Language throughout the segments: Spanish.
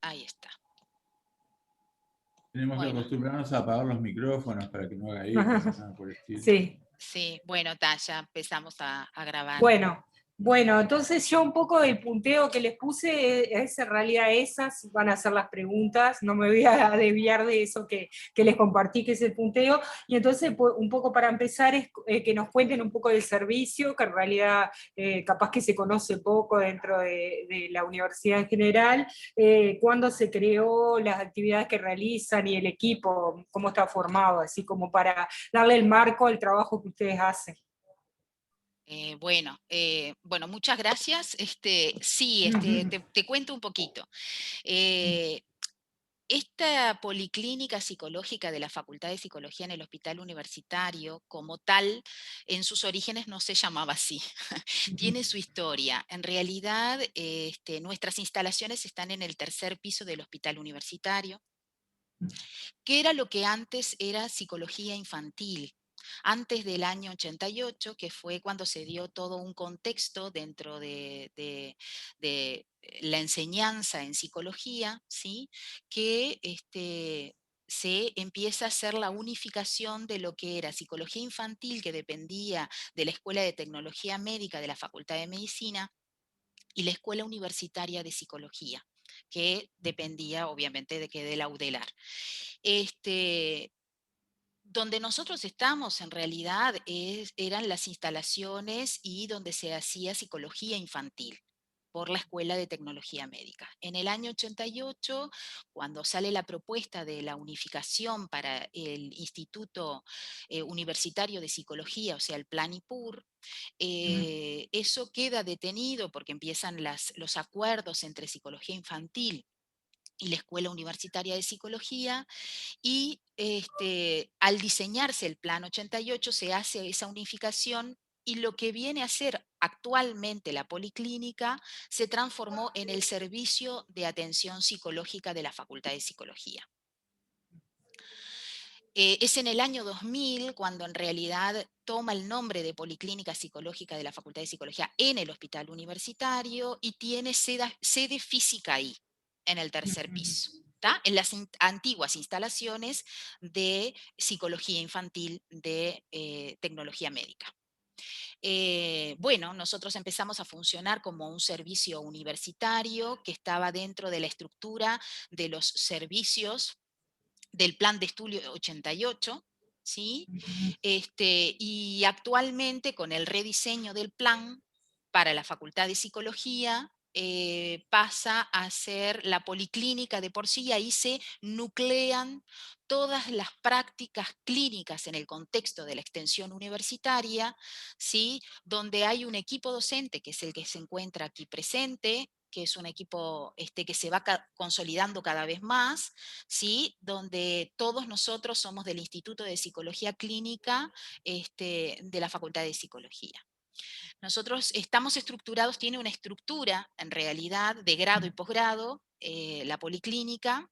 Ahí está. Tenemos que Bueno. acostumbrarnos a apagar los micrófonos para que no haga eco ni nada por el estilo. Sí. Sí, bueno, ya empezamos a grabar. Bueno, bueno, entonces yo un poco del punteo que les puse es en realidad esas van a ser las preguntas, no me voy a desviar de eso que les compartí, que es el punteo, y entonces un poco para empezar es que nos cuenten un poco del servicio, que en realidad capaz que se conoce poco dentro de la universidad en general, cuándo se creó, las actividades que realizan y el equipo, cómo está formado, así como para darle el marco al trabajo que ustedes hacen. Bueno, muchas gracias. Sí, Ujú. te cuento un poquito. Eh, Esta policlínica psicológica de la Facultad de Psicología en el Hospital Universitario, como tal, en sus orígenes no se llamaba así. Ujú. Tiene su historia. En realidad, nuestras instalaciones están en el tercer piso del Hospital Universitario, que era lo que antes era psicología infantil. Antes del año 88, que fue cuando se dio todo un contexto dentro de la enseñanza en psicología, ¿sí? Que se empieza a hacer la unificación de lo que era psicología infantil, que dependía de la Escuela de Tecnología Médica de la Facultad de Medicina, y la Escuela Universitaria de Psicología, que dependía obviamente de la UDELAR. Este, Donde nosotros estamos en realidad eran las instalaciones y donde se hacía psicología infantil por la Escuela de Tecnología Médica. En el año 88, cuando sale la propuesta de la unificación para el Instituto Universitario de Psicología, o sea, el Plan IPUR, eso queda detenido porque empiezan los acuerdos entre psicología infantil y la Escuela Universitaria de Psicología, y al diseñarse el Plan 88 se hace esa unificación, y lo que viene a ser actualmente la policlínica se transformó en el servicio de atención psicológica de la Facultad de Psicología. Es en el año 2000 cuando en realidad toma el nombre de Policlínica Psicológica de la Facultad de Psicología en el Hospital Universitario, y tiene sede física ahí, en el tercer piso. ¿Tá? En las antiguas instalaciones de psicología infantil de tecnología médica. Bueno, nosotros empezamos a funcionar como un servicio universitario que estaba dentro de la estructura de los servicios del Plan de Estudio 88, ¿sí? Y actualmente, con el rediseño del plan para la Facultad de Psicología, pasa a ser la policlínica de por sí, y ahí se nuclean todas las prácticas clínicas en el contexto de la extensión universitaria, ¿sí? Donde hay un equipo docente, que es el que se encuentra aquí presente, que es un equipo que se va consolidando cada vez más, ¿sí? Donde todos nosotros somos del Instituto de Psicología Clínica de la Facultad de Psicología. Nosotros estamos estructurados, tiene una estructura en realidad de grado y posgrado, la policlínica,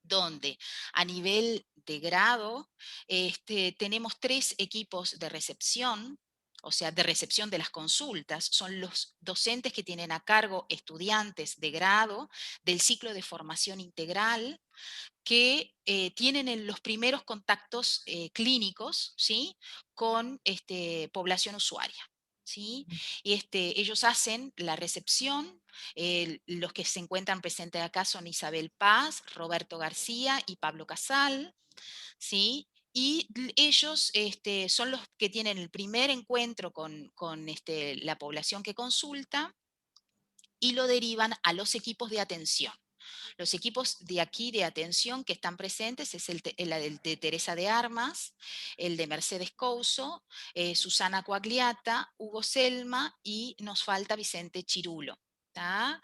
donde a nivel de grado tenemos 3 equipos de recepción, o sea, de recepción de las consultas. Son los docentes que tienen a cargo estudiantes de grado del ciclo de formación integral, que tienen los primeros contactos clínicos, ¿sí? Con población usuaria. ¿Sí? Y ellos hacen la recepción. Los que se encuentran presentes acá son Isabel Paz, Roberto García y Pablo Casal, ¿sí? Y ellos son los que tienen el primer encuentro con la población que consulta, y lo derivan a los equipos de atención. Los equipos de aquí de atención que están presentes es el de Teresa de Armas, el de Mercedes Couso, Susana Coagliata, Hugo Selma, y nos falta Vicente Chirulo. ¿Tá?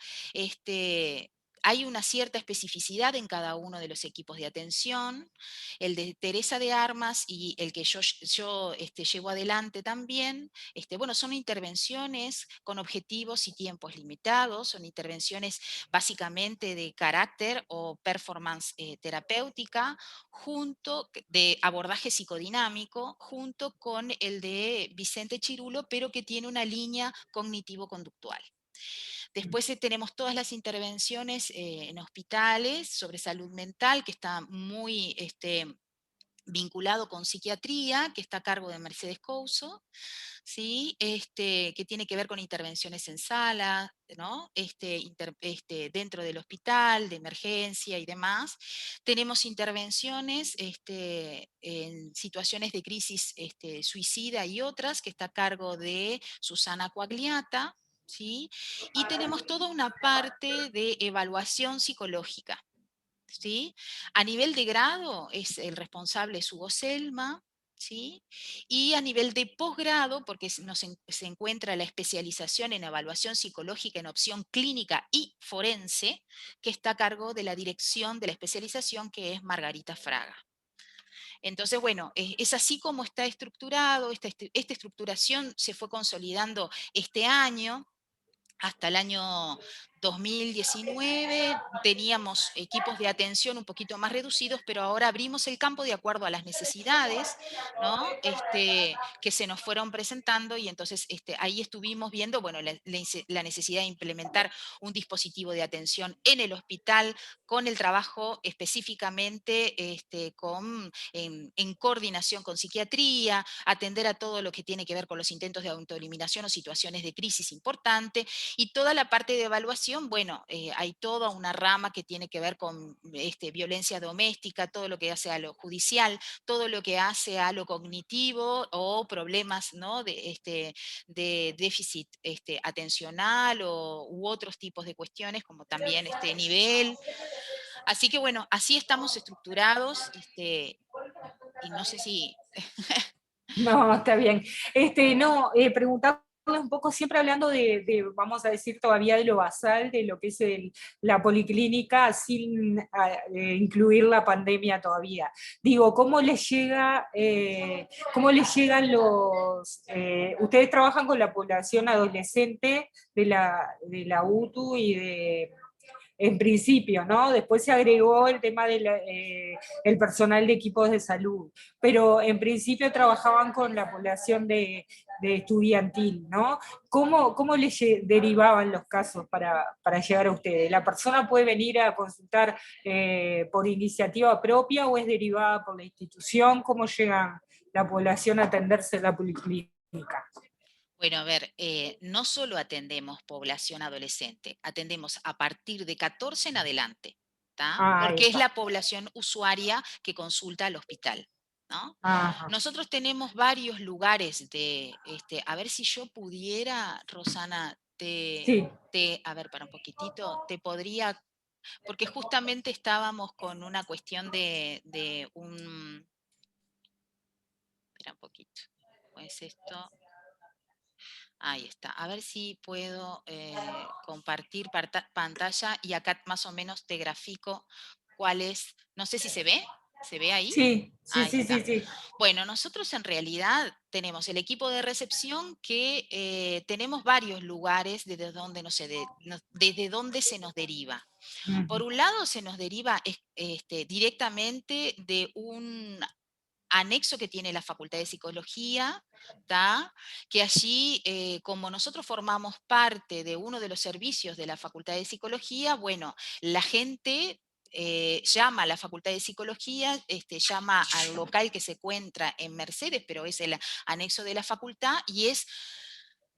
Hay una cierta especificidad en cada uno de los equipos de atención. El de Teresa de Armas y el que yo llevo adelante también, bueno, son intervenciones con objetivos y tiempos limitados, son intervenciones básicamente de carácter o performance terapéutica, de abordaje psicodinámico, junto con el de Vicente Chirulo, pero que tiene una línea cognitivo-conductual. Después tenemos todas las intervenciones en hospitales sobre salud mental, que está muy vinculado con psiquiatría, que está a cargo de Mercedes Couso, ¿sí? Que tiene que ver con intervenciones en sala, ¿no? Dentro del hospital, de emergencia y demás. Tenemos intervenciones en situaciones de crisis suicida y otras, que está a cargo de Susana Quagliata, ¿sí? Y tenemos toda una parte de evaluación psicológica, ¿sí? A nivel de grado es el responsable es Hugo Selma, ¿sí? Y a nivel de posgrado, porque se encuentra la especialización en evaluación psicológica en opción clínica y forense, que está a cargo de la dirección de la especialización, que es Margarita Fraga. Entonces, bueno, es así como está estructurado. Esta estructuración se fue consolidando este año. Hasta el año 2019 teníamos equipos de atención un poquito más reducidos, pero ahora abrimos el campo de acuerdo a las necesidades, ¿no? Que se nos fueron presentando, y entonces ahí estuvimos viendo, bueno, la necesidad de implementar un dispositivo de atención en el hospital, con el trabajo específicamente en coordinación con psiquiatría, atender a todo lo que tiene que ver con los intentos de autoeliminación o situaciones de crisis importante. Y toda la parte de evaluación, bueno, hay toda una rama que tiene que ver con violencia doméstica, todo lo que hace a lo judicial, todo lo que hace a lo cognitivo o problemas, ¿no? de déficit atencional u otros tipos de cuestiones, como también este nivel. Así que bueno, así estamos estructurados, y no sé si... No, está bien. No, preguntarle un poco, siempre hablando vamos a decir, todavía de lo basal, de lo que es la policlínica, sin incluir la pandemia todavía. Digo, cómo les llegan ustedes trabajan con la población adolescente de la UTU y en principio, ¿no? Después se agregó el tema del el personal de equipos de salud, pero en principio trabajaban con la población de estudiantil, ¿no? ¿Cómo les derivaban los casos para llegar a ustedes? ¿La persona puede venir a consultar por iniciativa propia o es derivada por la institución? ¿Cómo llega la población a atenderse en la policlínica? Bueno, a ver, no solo atendemos población adolescente, atendemos a partir de 14 en adelante, ¿tá? Ah, ahí Porque es está. la población usuaria que consulta al hospital, ¿no? Ajá. Nosotros tenemos varios lugares a ver si yo pudiera, Rosana, Sí. a ver, para un poquitito, te podría, porque justamente estábamos con una cuestión espera un poquito, ¿cómo es esto? Ahí está. A ver si puedo compartir pantalla, y acá más o menos te grafico cuál es. No sé si se ve. ¿Se ve ahí? Sí, sí, Ahí sí, sí, está. sí. Bueno, nosotros en realidad tenemos el equipo de recepción, que tenemos varios lugares desde donde se nos deriva. Por Ujú. un lado, se nos deriva directamente de un anexo que tiene la Facultad de Psicología, ¿tá? Que allí, como nosotros formamos parte de uno de los servicios de la Facultad de Psicología, bueno, la gente llama a la Facultad de Psicología, llama al local que se encuentra en Mercedes, pero es el anexo de la facultad, y es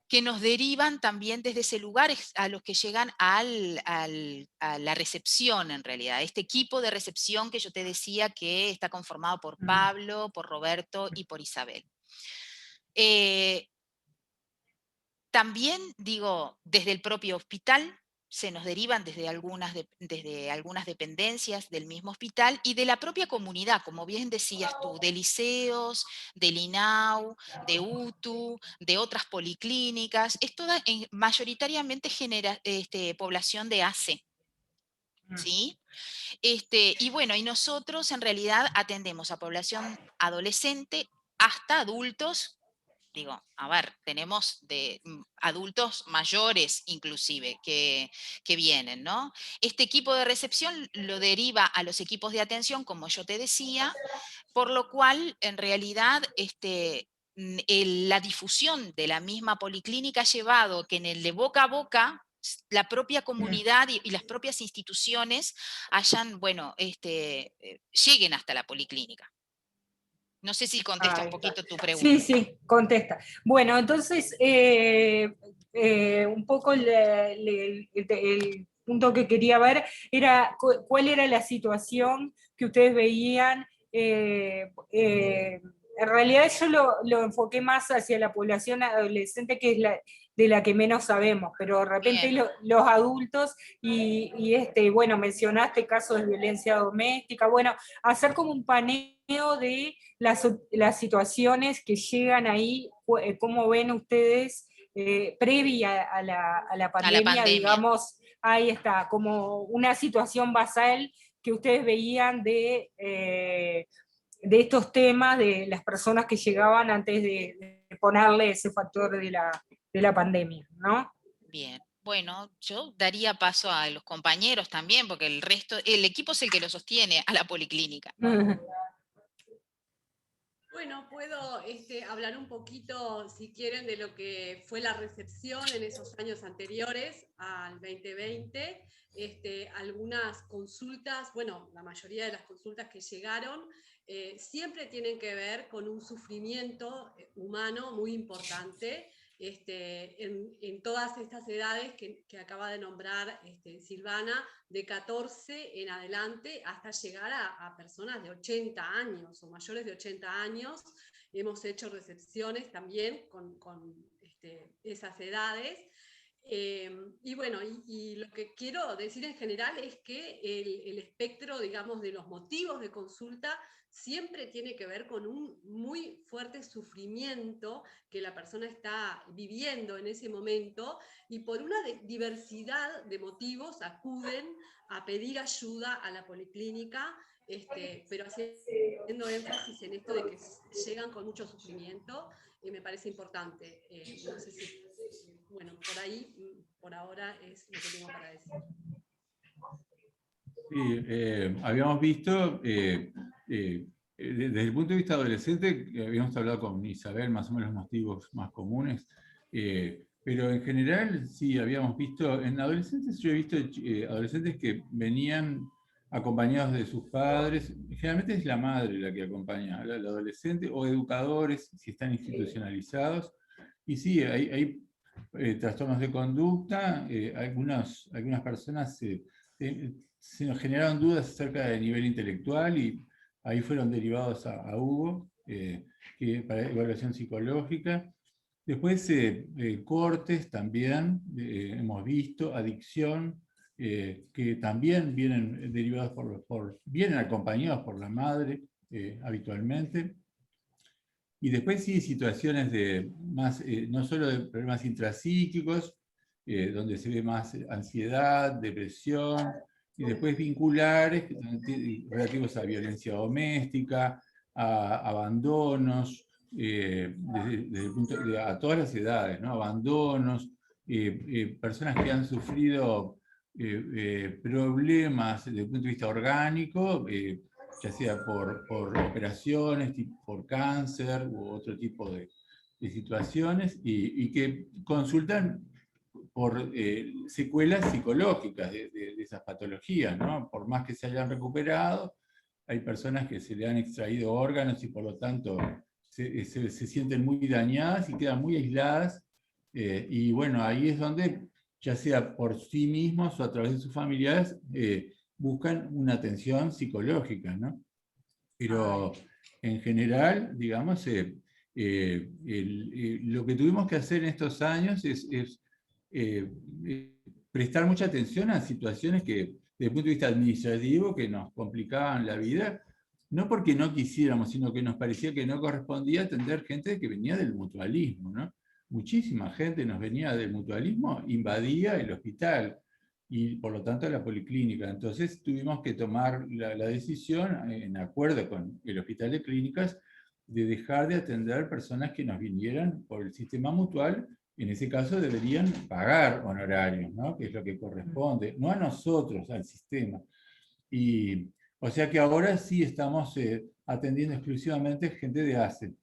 que nos derivan también desde ese lugar a los que llegan a la recepción, en realidad. Este equipo de recepción que yo te decía, que está conformado por Pablo, por Roberto y por Isabel. También, digo, desde el propio hospital se nos derivan desde algunas dependencias del mismo hospital y de la propia comunidad, como bien decías tú, de liceos, del INAU, de UTU, de otras policlínicas. Es toda mayoritariamente población de ACE, ¿sí? Y bueno, y nosotros en realidad atendemos a población adolescente hasta adultos. Digo, a ver, tenemos adultos mayores inclusive que vienen, ¿no? Este equipo de recepción lo deriva a los equipos de atención, como yo te decía, por lo cual en realidad la difusión de la misma policlínica ha llevado que en el de boca a boca, la propia comunidad y las propias instituciones hayan, bueno, lleguen hasta la policlínica. No sé si contesta un poquito tu pregunta. Sí, sí, contesta. Bueno, entonces, un poco el punto que quería ver era cuál era la situación que ustedes veían. En realidad yo lo enfoqué más hacia la población adolescente, que es de la que menos sabemos, pero de repente los adultos, bueno, mencionaste casos de violencia doméstica, bueno, hacer como un paneo de las situaciones que llegan ahí, cómo ven ustedes previa a la pandemia, digamos, ahí está, como una situación basal que ustedes veían de estos temas, de las personas que llegaban antes de ponerle ese factor de la pandemia, ¿no? Bien. Bueno, yo daría paso a los compañeros también, porque el equipo es el que lo sostiene a la policlínica. Bueno, puedo hablar un poquito, si quieren, de lo que fue la recepción en esos años anteriores al 2020. Algunas consultas, bueno, la mayoría de las consultas que llegaron, siempre tienen que ver con un sufrimiento humano muy importante. En todas estas edades que acaba de nombrar Silvana, de 14 en adelante hasta llegar a personas de 80 años o mayores de 80 años. Hemos hecho recepciones también con esas edades. Y bueno, y lo que quiero decir en general es que el espectro, digamos, de los motivos de consulta siempre tiene que ver con un muy fuerte sufrimiento que la persona está viviendo en ese momento, y por una diversidad de motivos acuden a pedir ayuda a la policlínica, pero haciendo énfasis en esto de que llegan con mucho sufrimiento, y me parece importante. No sé si, bueno, por ahí, por ahora es lo que tengo para decir. Sí, habíamos visto, desde el punto de vista adolescente, habíamos hablado con Isabel más o menos los motivos más comunes, pero en general sí habíamos visto, en adolescentes yo he visto adolescentes que venían acompañados de sus padres, generalmente es la madre la que acompaña al adolescente, o educadores si están institucionalizados, y sí, hay trastornos de conducta, algunas personas se nos generaron dudas acerca del nivel intelectual y ahí fueron derivados a Hugo, para evaluación psicológica. Después cortes también, hemos visto, adicción, que también vienen derivados vienen acompañados por la madre habitualmente. Y después sí, situaciones de más, no solo de problemas intrapsíquicos, donde se ve más ansiedad, depresión, y después vinculares relativos a violencia doméstica, a abandonos, desde el punto a todas las edades, ¿no? Abandonos, personas que han sufrido problemas desde el punto de vista orgánico, ya sea por operaciones, por cáncer u otro tipo de situaciones, y que consultan por secuelas psicológicas de esas patologías, ¿no? Por más que se hayan recuperado, hay personas que se le han extraído órganos y por lo tanto se sienten muy dañadas y quedan muy aisladas, y bueno, ahí es donde, ya sea por sí mismos o a través de sus familiares, buscan una atención psicológica, ¿no? Pero en general, digamos, lo que tuvimos que hacer en estos años es prestar mucha atención a situaciones que, desde el punto de vista administrativo, que nos complicaban la vida, no porque no quisiéramos, sino que nos parecía que no correspondía atender gente que venía del mutualismo, ¿no? Muchísima gente nos venía del mutualismo, invadía el hospital y por lo tanto la policlínica. Entonces tuvimos que tomar la decisión, en acuerdo con el Hospital de Clínicas, de dejar de atender personas que nos vinieran por el sistema mutual. En ese caso deberían pagar honorarios, ¿no? Que es lo que corresponde, no a nosotros, al sistema. Y, o sea que ahora sí estamos atendiendo exclusivamente gente de ACE,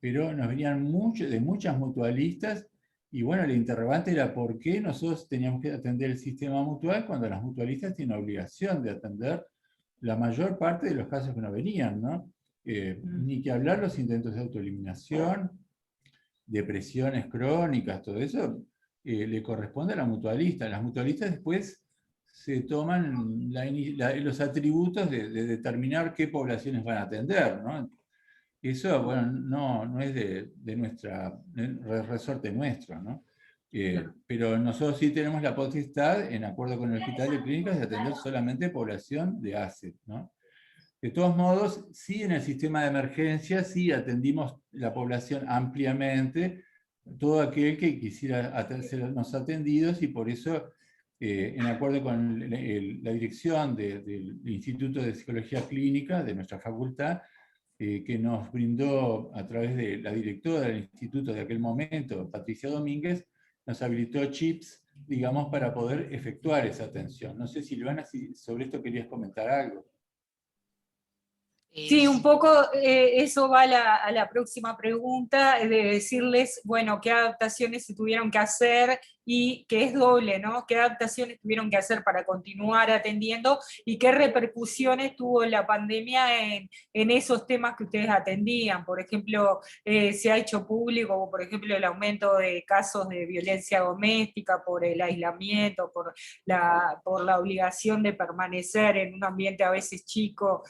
pero nos venían de muchas mutualistas, Y bueno, el interrogante era por qué nosotros teníamos que atender el sistema mutual cuando las mutualistas tienen obligación de atender la mayor parte de los casos que nos venían, ¿no? Ni que hablar los intentos de autoeliminación, depresiones crónicas, todo eso, le corresponde a la mutualista. Las mutualistas después se toman los atributos de determinar qué poblaciones van a atender, ¿no? Eso, bueno, no es de nuestra, resorte nuestro, ¿no? Pero nosotros sí tenemos la potestad, en acuerdo con el Hospital de Clínicas, de atender solamente población de ACE, ¿no? De todos modos, sí en el sistema de emergencia, sí atendimos la población ampliamente, todo aquel que quisiera sernos atendidos, y por eso, en acuerdo con la dirección del Instituto de Psicología Clínica de nuestra facultad, que nos brindó a través de la directora del instituto de aquel momento, Patricia Domínguez, nos habilitó chips, digamos, para poder efectuar esa atención. No sé, Silvana, si sobre esto querías comentar algo. Sí, un poco eso va a la próxima pregunta, de decirles, bueno, qué adaptaciones se tuvieron que hacer, y que es doble, ¿no? ¿Qué adaptaciones tuvieron que hacer para continuar atendiendo y qué repercusiones tuvo la pandemia en esos temas que ustedes atendían? Por ejemplo, se ha hecho público, por ejemplo, el aumento de casos de violencia doméstica por el aislamiento, por la obligación de permanecer en un ambiente a veces chico,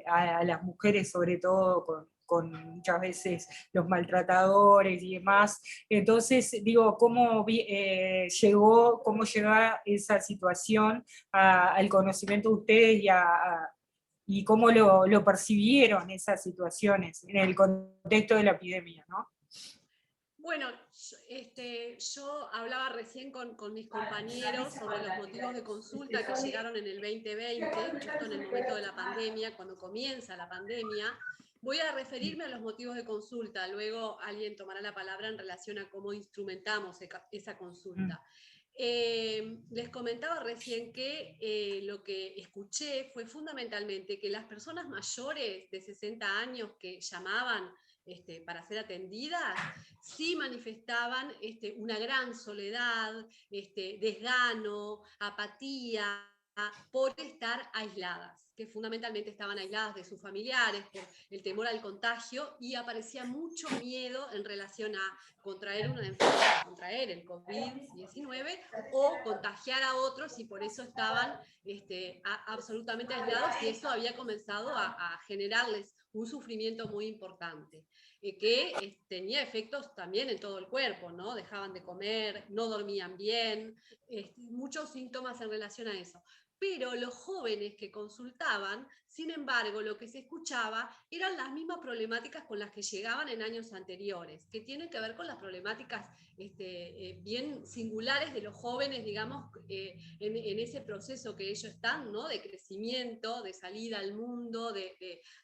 a las mujeres sobre todo, con muchas veces los maltratadores y demás. Entonces, digo, ¿cómo llega esa situación al conocimiento de ustedes y cómo lo percibieron esas situaciones en el contexto de la epidemia, ¿no? Bueno, yo hablaba recién con mis compañeros sobre los motivos de consulta que llegaron en el 2020, justo en el momento de la pandemia, cuando comienza la pandemia. Voy a referirme a los motivos de consulta, luego alguien tomará la palabra en relación a cómo instrumentamos esa consulta. Les comentaba recién que lo que escuché fue fundamentalmente que las personas mayores de 60 años que llamaban para ser atendidas, sí manifestaban una gran soledad, desgano, apatía, por estar aisladas, que fundamentalmente estaban aisladas de sus familiares por el temor al contagio, y aparecía mucho miedo en relación a contraer una enfermedad, contraer el COVID-19 o contagiar a otros, y por eso estaban absolutamente aislados, y eso había comenzado a generarles un sufrimiento muy importante, que tenía efectos también en todo el cuerpo, ¿no? Dejaban de comer, no dormían bien, muchos síntomas en relación a eso. Pero los jóvenes que consultaban, sin embargo, lo que se escuchaba eran las mismas problemáticas con las que llegaban en años anteriores, que tienen que ver con las problemáticas bien singulares de los jóvenes, digamos, en ese proceso que ellos están, ¿no? De crecimiento, de salida al mundo,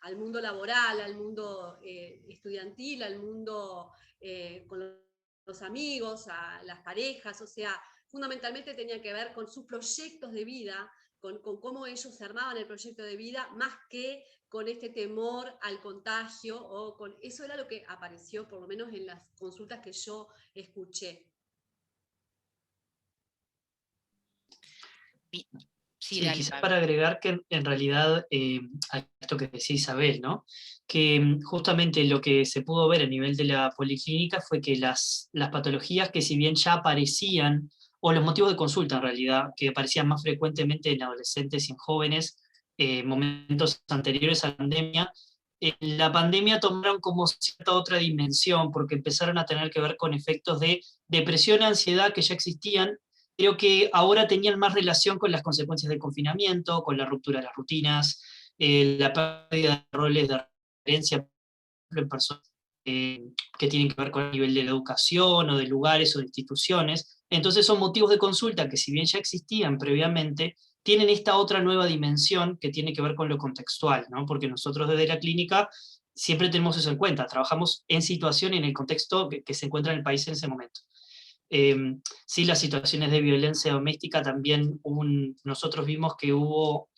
al mundo laboral, al mundo estudiantil, al mundo con los amigos, a las parejas, o sea, fundamentalmente tenía que ver con sus proyectos de vida, con cómo ellos armaban el proyecto de vida, más que con este temor al contagio, eso era lo que apareció, por lo menos en las consultas que yo escuché. Sí, quizás para agregar que en realidad a esto que decía Isabel, ¿no? Que justamente lo que se pudo ver a nivel de la policlínica fue que las patologías que si bien ya aparecían, o los motivos de consulta en realidad, que aparecían más frecuentemente en adolescentes y en jóvenes, momentos anteriores a la pandemia tomaron como cierta otra dimensión, porque empezaron a tener que ver con efectos de depresión, ansiedad que ya existían. Creo que ahora tenían más relación con las consecuencias del confinamiento, con la ruptura de las rutinas, la pérdida de roles de referencia en personas que tienen que ver con el nivel de la educación o de lugares o de instituciones. Entonces son motivos de consulta que, si bien ya existían previamente, tienen esta otra nueva dimensión que tiene que ver con lo contextual, ¿no? Porque nosotros desde la clínica siempre tenemos eso en cuenta, trabajamos en situación y en el contexto que se encuentra en el país en ese momento. Sí, las situaciones de violencia doméstica también, nosotros vimos que hubo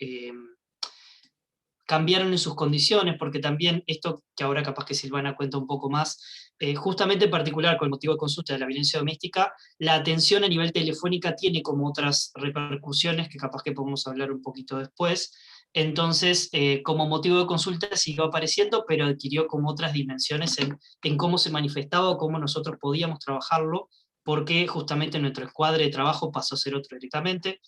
cambiaron en sus condiciones, porque también esto que ahora capaz que Silvana cuenta un poco más, justamente en particular con el motivo de consulta de la violencia doméstica, la atención a nivel telefónica tiene como otras repercusiones que capaz que podemos hablar un poquito después. Entonces, como motivo de consulta siguió apareciendo, pero adquirió como otras dimensiones en cómo se manifestaba o cómo nosotros podíamos trabajarlo, porque justamente nuestro escuadre de trabajo pasó a ser otro directamente.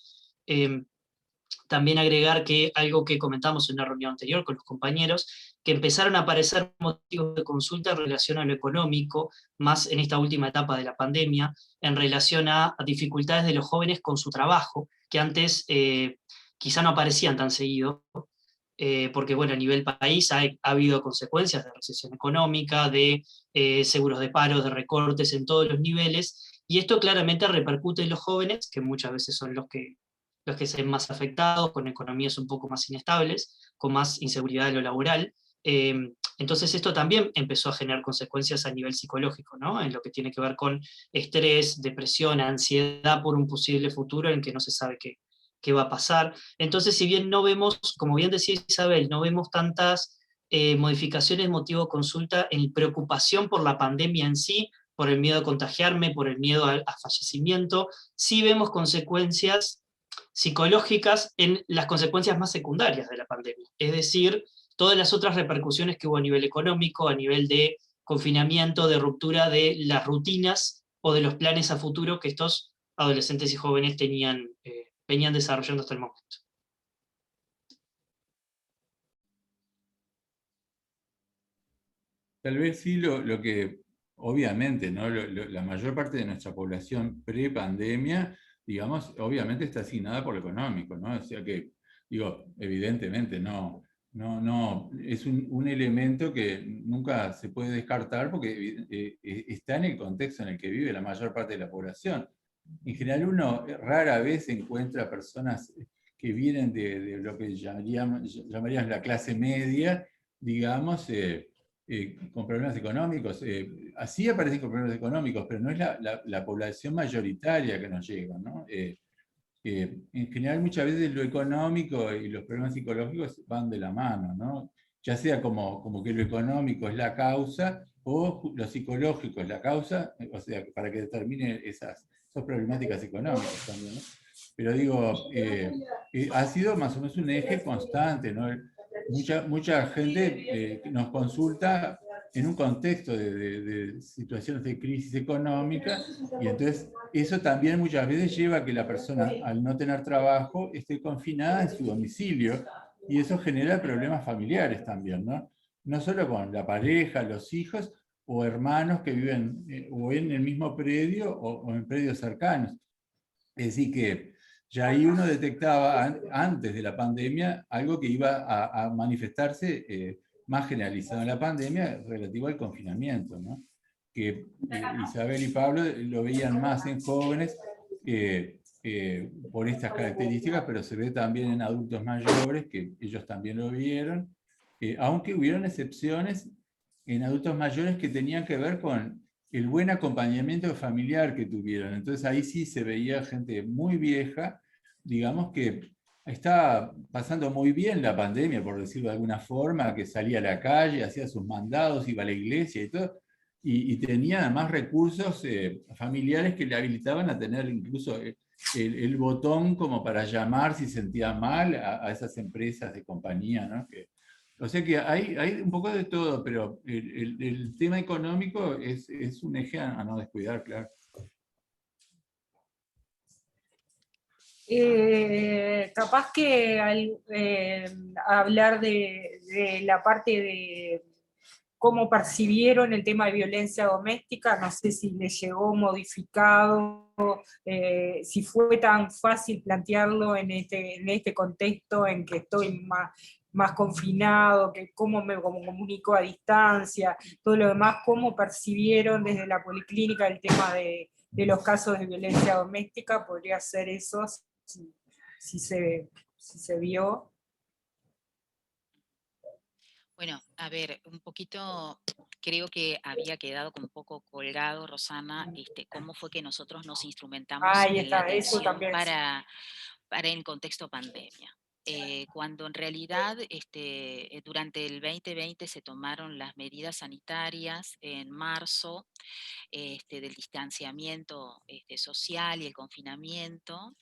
También agregar que algo que comentamos en una reunión anterior con los compañeros, que empezaron a aparecer motivos de consulta en relación a lo económico, más en esta última etapa de la pandemia, en relación a dificultades de los jóvenes con su trabajo, que antes quizá no aparecían tan seguido, porque bueno, a nivel país ha habido consecuencias de recesión económica, de seguros de paro, de recortes en todos los niveles, y esto claramente repercute en los jóvenes, que muchas veces son los que se ven más afectados, con economías un poco más inestables, con más inseguridad de lo laboral. Entonces esto también empezó a generar consecuencias a nivel psicológico, ¿no? En lo que tiene que ver con estrés, depresión, ansiedad por un posible futuro en que no se sabe qué va a pasar. Entonces, si bien no vemos, como bien decía Isabel, no vemos tantas modificaciones motivo de consulta en preocupación por la pandemia en sí, por el miedo a contagiarme, por el miedo a fallecimiento, sí vemos consecuencias psicológicas en las consecuencias más secundarias de la pandemia, es decir, todas las otras repercusiones que hubo a nivel económico, a nivel de confinamiento, de ruptura de las rutinas o de los planes a futuro que estos adolescentes y jóvenes venían desarrollando hasta el momento. Tal vez sí lo que, obviamente, ¿no? La mayor parte de nuestra población pre-pandemia, digamos, obviamente está asignada por lo económico, ¿no? O sea que, digo, evidentemente no, es un elemento que nunca se puede descartar porque está en el contexto en el que vive la mayor parte de la población. En general uno rara vez encuentra personas que vienen de lo que llamaríamos la clase media, digamos, con problemas económicos. Así aparecen con problemas económicos, pero no es la población mayoritaria que nos llega, ¿no? En general muchas veces lo económico y los problemas psicológicos van de la mano, ¿no? Ya sea como que lo económico es la causa o lo psicológico es la causa, o sea, para que determine esas problemáticas económicas también, ¿no? Pero digo, ha sido más o menos un eje constante, ¿no? Mucha gente nos consulta en un contexto de situaciones de crisis económica, y entonces eso también muchas veces lleva a que la persona, al no tener trabajo, esté confinada en su domicilio, y eso genera problemas familiares también, ¿no? No solo con la pareja, los hijos o hermanos que viven o en el mismo predio o en predios cercanos. Es decir, que ya ahí uno detectaba antes de la pandemia algo que iba a manifestarse más generalizado en la pandemia relativo al confinamiento, ¿no? Que Isabel y Pablo lo veían más en jóvenes por estas características, pero se ve también en adultos mayores, que ellos también lo vieron, aunque hubieron excepciones en adultos mayores que tenían que ver con el buen acompañamiento familiar que tuvieron. Entonces ahí sí se veía gente muy vieja, digamos, que estaba pasando muy bien la pandemia, por decirlo de alguna forma, que salía a la calle, hacía sus mandados, iba a la iglesia y todo, y tenía además recursos familiares que le habilitaban a tener incluso el botón como para llamar si sentía mal a esas empresas de compañía, ¿no? O sea que hay un poco de todo, pero el tema económico es un eje a no descuidar, claro. Capaz que hablar de la parte de cómo percibieron el tema de violencia doméstica, no sé si les llegó modificado, si fue tan fácil plantearlo en este contexto en que estoy más confinado, que cómo me comunico a distancia, todo lo demás, cómo percibieron desde la policlínica el tema de los casos de violencia doméstica, podría ser eso, si se vio. Bueno, a ver, un poquito, creo que había quedado como un poco colgado, Rosana, cómo fue que nosotros nos instrumentamos Ahí en la está, eso atención también. para el contexto pandemia. cuando en realidad durante el 2020 se tomaron las medidas sanitarias en marzo, del distanciamiento social y el confinamiento,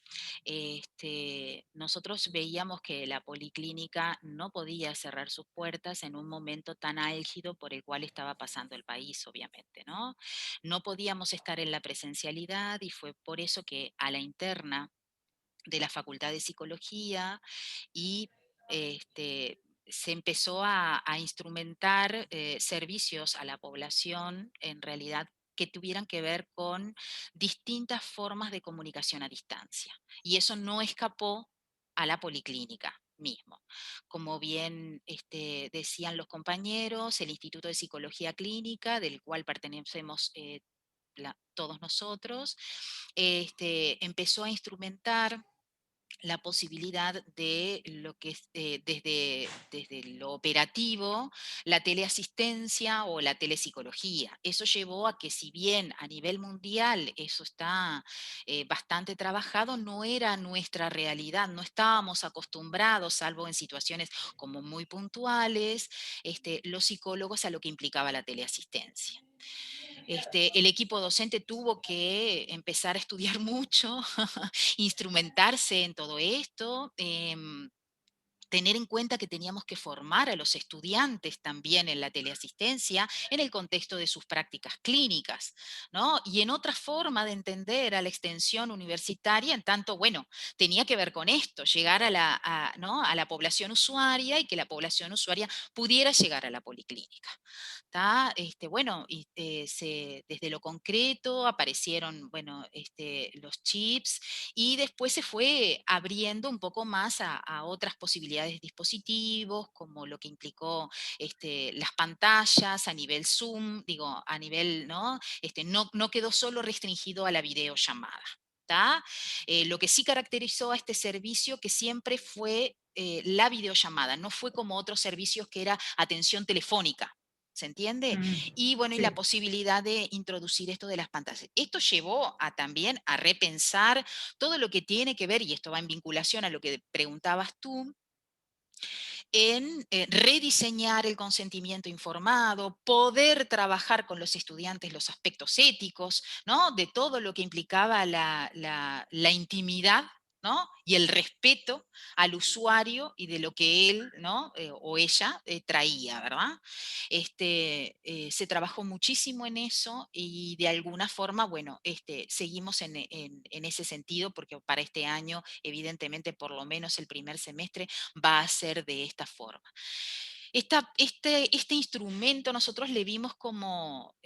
nosotros veíamos que la policlínica no podía cerrar sus puertas en un momento tan álgido por el cual estaba pasando el país, obviamente, ¿no? No podíamos estar en la presencialidad y fue por eso que a la interna de la Facultad de Psicología y se empezó a instrumentar servicios a la población, en realidad, que tuvieran que ver con distintas formas de comunicación a distancia. Y eso no escapó a la policlínica mismo. Como bien decían los compañeros, el Instituto de Psicología Clínica, del cual pertenecemos todos nosotros, empezó a instrumentar la posibilidad de lo que es desde lo operativo, la teleasistencia o la telepsicología. Eso llevó a que, si bien a nivel mundial eso está bastante trabajado, no era nuestra realidad, no estábamos acostumbrados, salvo en situaciones como muy puntuales, los psicólogos a lo que implicaba la teleasistencia. El equipo docente tuvo que empezar a estudiar mucho, instrumentarse en todo esto, tener en cuenta que teníamos que formar a los estudiantes también en la teleasistencia en el contexto de sus prácticas clínicas, ¿no? Y en otra forma de entender a la extensión universitaria, en tanto, bueno, tenía que ver con esto, llegar ¿no? a la población usuaria y que la población usuaria pudiera llegar a la policlínica. Bueno, y, desde lo concreto aparecieron, bueno, los chips, y después se fue abriendo un poco más a otras posibilidades de dispositivos, como lo que implicó las pantallas a nivel Zoom, digo, a nivel, ¿no? No quedó solo restringido a la videollamada. Lo que sí caracterizó a este servicio que siempre fue la videollamada, no fue como otros servicios que era atención telefónica. ¿Se entiende? Y bueno, y la Sí. posibilidad de introducir esto de las pantallas. Esto llevó también a repensar todo lo que tiene que ver, y esto va en vinculación a lo que preguntabas tú, en rediseñar el consentimiento informado, poder trabajar con los estudiantes los aspectos éticos, ¿no? De todo lo que implicaba la intimidad, ¿no? Y el respeto al usuario y de lo que él, ¿no? O ella traía, ¿verdad? Se trabajó muchísimo en eso y de alguna forma, bueno, seguimos en ese sentido, porque para este año, evidentemente, por lo menos el primer semestre, va a ser de esta forma. Este instrumento nosotros le vimos como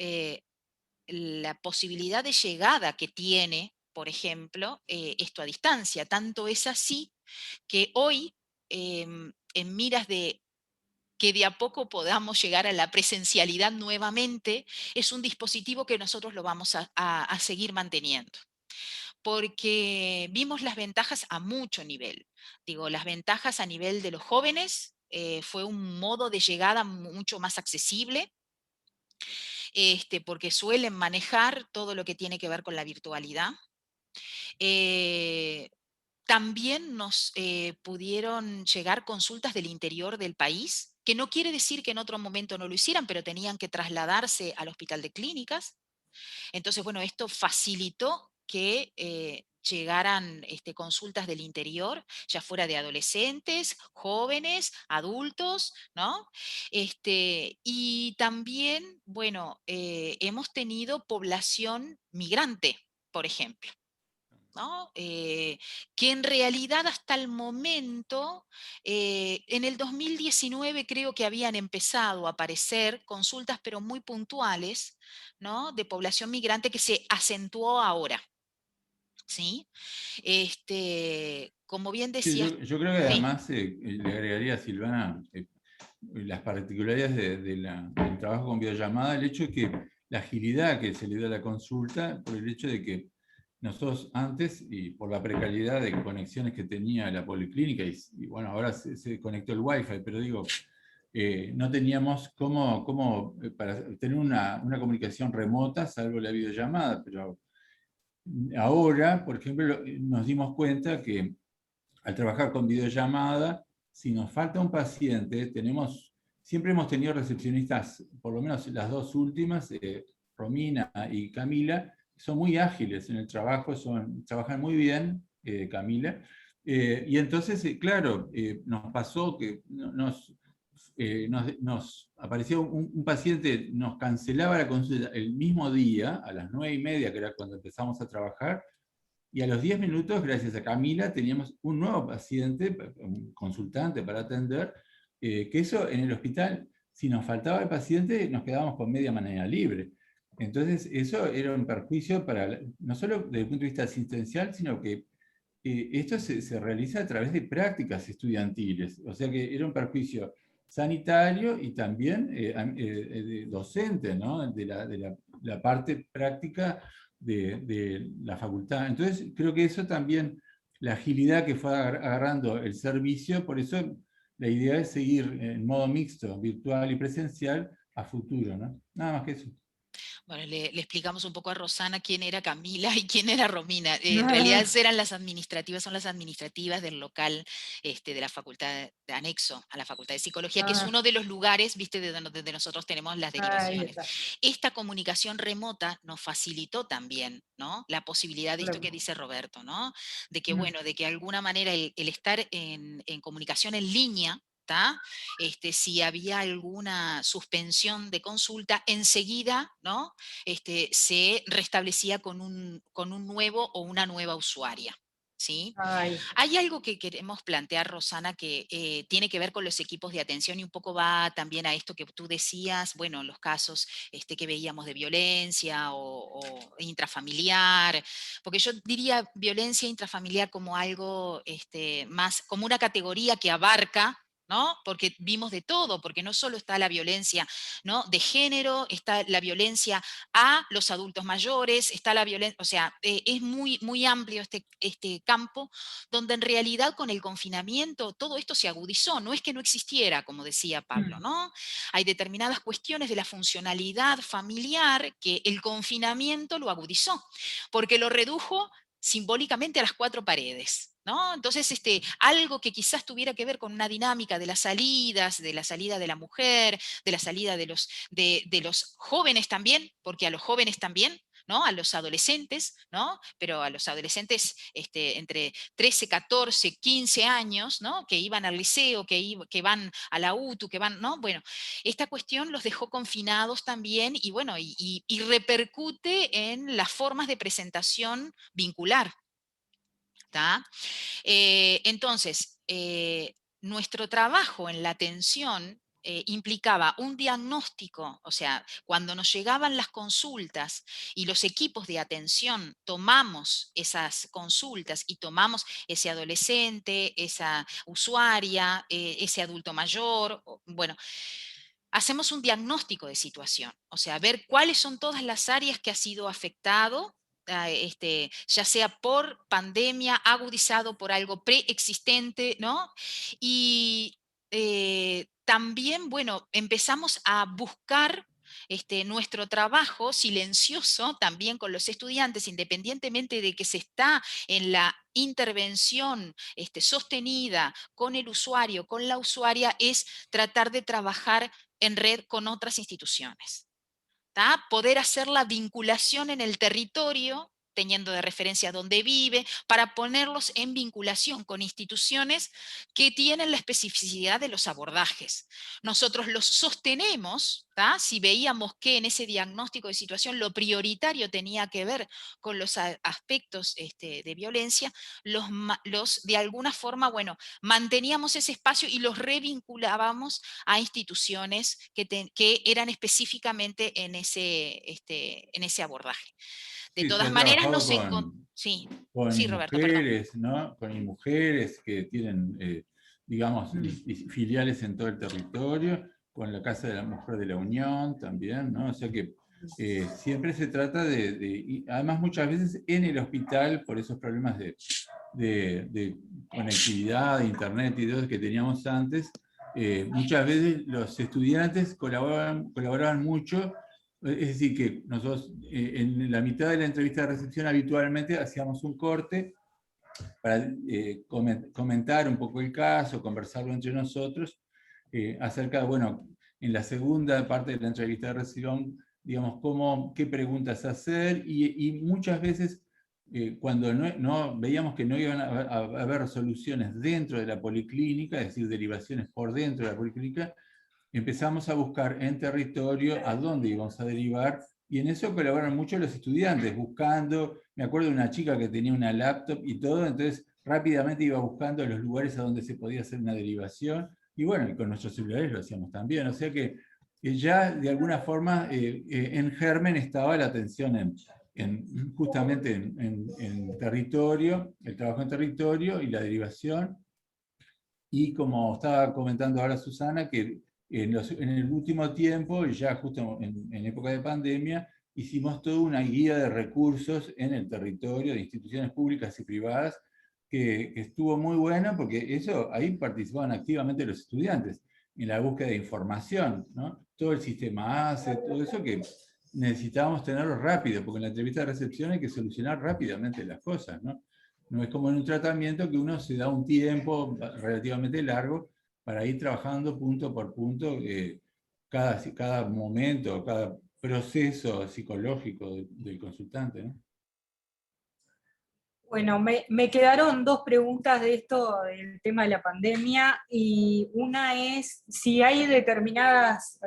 la posibilidad de llegada que tiene, por ejemplo, esto a distancia. Tanto es así que hoy, en miras de que de a poco podamos llegar a la presencialidad nuevamente, es un dispositivo que nosotros lo vamos a seguir manteniendo, porque vimos las ventajas a mucho nivel. Digo, las ventajas a nivel de los jóvenes, fue un modo de llegada mucho más accesible, porque suelen manejar todo lo que tiene que ver con la virtualidad. Eh, También nos pudieron llegar consultas del interior del país, que no quiere decir que en otro momento no lo hicieran, pero tenían que trasladarse al hospital de clínicas. Entonces, bueno, esto facilitó que llegaran consultas del interior, ya fuera de adolescentes, jóvenes, adultos, ¿no? Y también, bueno, hemos tenido población migrante, por ejemplo, ¿no? Que en realidad hasta el momento, en el 2019 creo que habían empezado a aparecer consultas, pero muy puntuales, ¿no? De población migrante, que se acentuó ahora, ¿sí? Como bien Sí, decías, yo creo que sí, además le agregaría a Silvana las particularidades del trabajo con videollamada, el hecho de que la agilidad que se le da a la consulta, por el hecho de que nosotros antes, y por la precariedad de conexiones que tenía la policlínica, y bueno, ahora se conectó el Wi-Fi, pero digo, no teníamos cómo para tener una comunicación remota, salvo la videollamada, pero ahora, por ejemplo, nos dimos cuenta que al trabajar con videollamada, si nos falta un paciente, siempre hemos tenido recepcionistas, por lo menos las dos últimas, Romina y Camila, son muy ágiles en el trabajo, trabajan muy bien, Camila, y entonces, claro, nos pasó que nos aparecía un paciente, nos cancelaba la consulta el mismo día, a las 9:30, que era cuando empezamos a trabajar, y a los 10 minutos, gracias a Camila, teníamos un nuevo paciente, un consultante para atender, que eso en el hospital, si nos faltaba el paciente, nos quedábamos con media manera libre. Entonces, eso era un perjuicio no solo desde el punto de vista asistencial, sino que esto se realiza a través de prácticas estudiantiles. O sea que era un perjuicio sanitario y también docente, ¿no? de la parte práctica de la facultad. Entonces, creo que eso también, la agilidad que fue agarrando el servicio, por eso la idea es seguir en modo mixto, virtual y presencial, a futuro, ¿no? Nada más que eso. Bueno, le explicamos un poco a Rosana quién era Camila y quién era Romina. En realidad eran las administrativas, son las administrativas del local de la facultad de anexo a la Facultad de Psicología, que es uno de los lugares, viste, de donde nosotros tenemos las derivaciones. Esta comunicación remota nos facilitó también, ¿no? La posibilidad de esto que dice Roberto, ¿no? De que, bueno, de que de alguna manera el estar en comunicación en línea, si había alguna suspensión de consulta, enseguida, ¿no? Se restablecía con un nuevo o una nueva usuaria. ¿Sí? Hay algo que queremos plantear, Rosana, que tiene que ver con los equipos de atención y un poco va también a esto que tú decías, bueno, los casos que veíamos de violencia o intrafamiliar, porque yo diría violencia intrafamiliar como algo más, como una categoría que abarca, ¿no? Porque vimos de todo, porque no solo está la violencia, ¿no? de género, está la violencia a los adultos mayores, está la violencia, o sea, es muy, muy amplio este campo, donde en realidad con el confinamiento todo esto se agudizó, no es que no existiera, como decía Pablo, ¿no? Hay determinadas cuestiones de la funcionalidad familiar que el confinamiento lo agudizó, porque lo redujo simbólicamente a las cuatro paredes. ¿No? Entonces, algo que quizás tuviera que ver con una dinámica de las salidas, de la salida de la mujer, de la salida de los jóvenes también, porque a los jóvenes también, ¿no? A los adolescentes, ¿no? Pero a los adolescentes entre 13, 14, 15 años, ¿no? Que iban al liceo, que van a la UTU, que van, ¿no? Bueno, esta cuestión los dejó confinados también y bueno, y repercute en las formas de presentación vincular. Entonces, nuestro trabajo en la atención implicaba un diagnóstico, o sea, cuando nos llegaban las consultas y los equipos de atención tomamos esas consultas y tomamos ese adolescente, esa usuaria, ese adulto mayor, bueno, hacemos un diagnóstico de situación, o sea, ver cuáles son todas las áreas que ha sido afectado, ya sea por pandemia, agudizado por algo preexistente, ¿no? Y también, bueno, empezamos a buscar nuestro trabajo silencioso también con los estudiantes, independientemente de que se está en la intervención sostenida con el usuario, con la usuaria, es tratar de trabajar en red con otras instituciones. Poder hacer la vinculación en el territorio, teniendo de referencia dónde vive, para ponerlos en vinculación con instituciones que tienen la especificidad de los abordajes. Nosotros los sostenemos, si veíamos que en ese diagnóstico de situación lo prioritario tenía que ver con los aspectos de violencia, los de alguna forma, bueno, manteníamos ese espacio y los revinculábamos a instituciones que eran específicamente en ese abordaje. De Sí, se todas ha maneras, trabajado nos encontramos. Sí, con Roberto, perdón. mujeres, ¿no? Con mujeres que tienen, digamos, filiales en todo el territorio, con la Casa de la Mujer de la Unión también, ¿no? O sea que siempre se trata y además muchas veces en el hospital, por esos problemas de conectividad, de internet y todo que teníamos antes, muchas veces los estudiantes colaboraban mucho. Es decir, que nosotros en la mitad de la entrevista de recepción habitualmente hacíamos un corte comentar un poco el caso, conversarlo entre nosotros, acerca de, bueno, en la segunda parte de la entrevista de recepción, digamos, qué preguntas hacer, y muchas veces, cuando no veíamos que no iban a haber soluciones dentro de la policlínica, es decir, derivaciones por dentro de la policlínica, empezamos a buscar en territorio a dónde íbamos a derivar, y en eso colaboran mucho los estudiantes, buscando, me acuerdo de una chica que tenía una laptop y todo, entonces rápidamente iba buscando los lugares a donde se podía hacer una derivación, y bueno, y con nuestros celulares lo hacíamos también, o sea que ya de alguna forma en germen estaba la atención justamente en territorio, el trabajo en territorio y la derivación, y como estaba comentando ahora Susana, que en el último tiempo, ya justo en época de pandemia, hicimos toda una guía de recursos en el territorio de instituciones públicas y privadas, que estuvo muy buena, porque ahí participaban activamente los estudiantes, en la búsqueda de información, ¿no? Todo el sistema ACE, todo eso que necesitábamos tenerlo rápido, porque en la entrevista de recepción hay que solucionar rápidamente las cosas, ¿no? No es como en un tratamiento que uno se da un tiempo relativamente largo para ir trabajando punto por punto cada momento, cada proceso psicológico del consultante, ¿no? Bueno, me quedaron dos preguntas de esto, del tema de la pandemia, y una es si hay determinadas,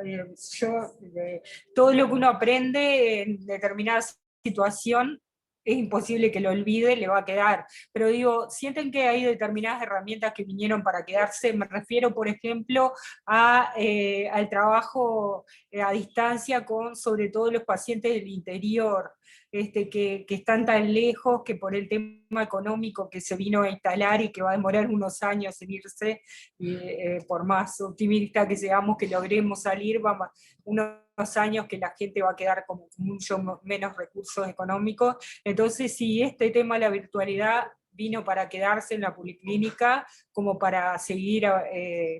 todo lo que uno aprende en determinada situación, es imposible que lo olvide, le va a quedar. Pero digo, ¿sienten que hay determinadas herramientas que vinieron para quedarse? Me refiero, por ejemplo, al trabajo a distancia con sobre todo los pacientes del interior, que están tan lejos, que por el tema económico que se vino a instalar y que va a demorar unos años en irse, por más optimista que seamos que logremos salir, vamos, unos años que la gente va a quedar con mucho menos recursos económicos. Entonces, si este tema de la virtualidad vino para quedarse en la policlínica, como para seguir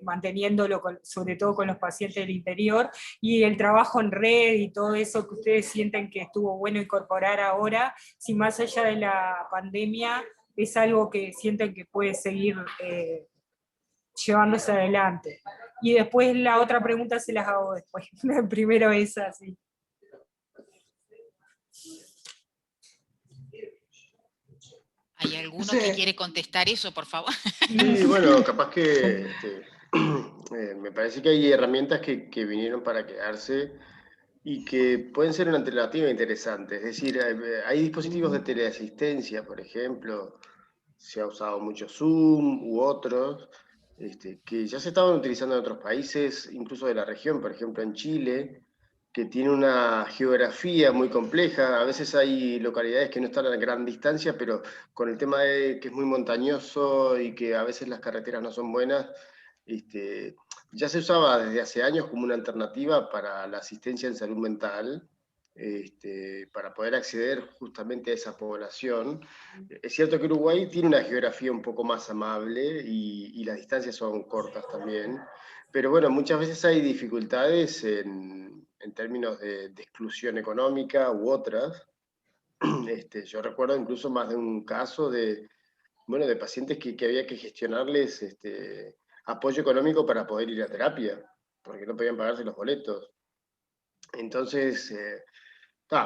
manteniéndolo, sobre todo con los pacientes del interior, y el trabajo en red y todo eso que ustedes sienten que estuvo bueno incorporar ahora, si más allá de la pandemia es algo que sienten que puede seguir llevándose adelante. Y después la otra pregunta se las hago después. Primero esa, sí. ¿Hay alguno que quiere contestar eso, por favor? Sí, bueno, capaz que me parece que hay herramientas que vinieron para quedarse y que pueden ser una alternativa interesante. Es decir, hay dispositivos de teleasistencia, por ejemplo, se ha usado mucho Zoom u otros, que ya se estaban utilizando en otros países, incluso de la región, por ejemplo en Chile, que tiene una geografía muy compleja. A veces hay localidades que no están a gran distancia, pero con el tema de que es muy montañoso y que a veces las carreteras no son buenas, ya se usaba desde hace años como una alternativa para la asistencia en salud mental, para poder acceder justamente a esa población. Es cierto que Uruguay tiene una geografía un poco más amable y las distancias son cortas también, pero bueno, muchas veces hay dificultades en términos de exclusión económica u otras. Yo recuerdo incluso más de un caso de pacientes que había que gestionarles apoyo económico para poder ir a terapia, porque no podían pagarse los boletos. Entonces,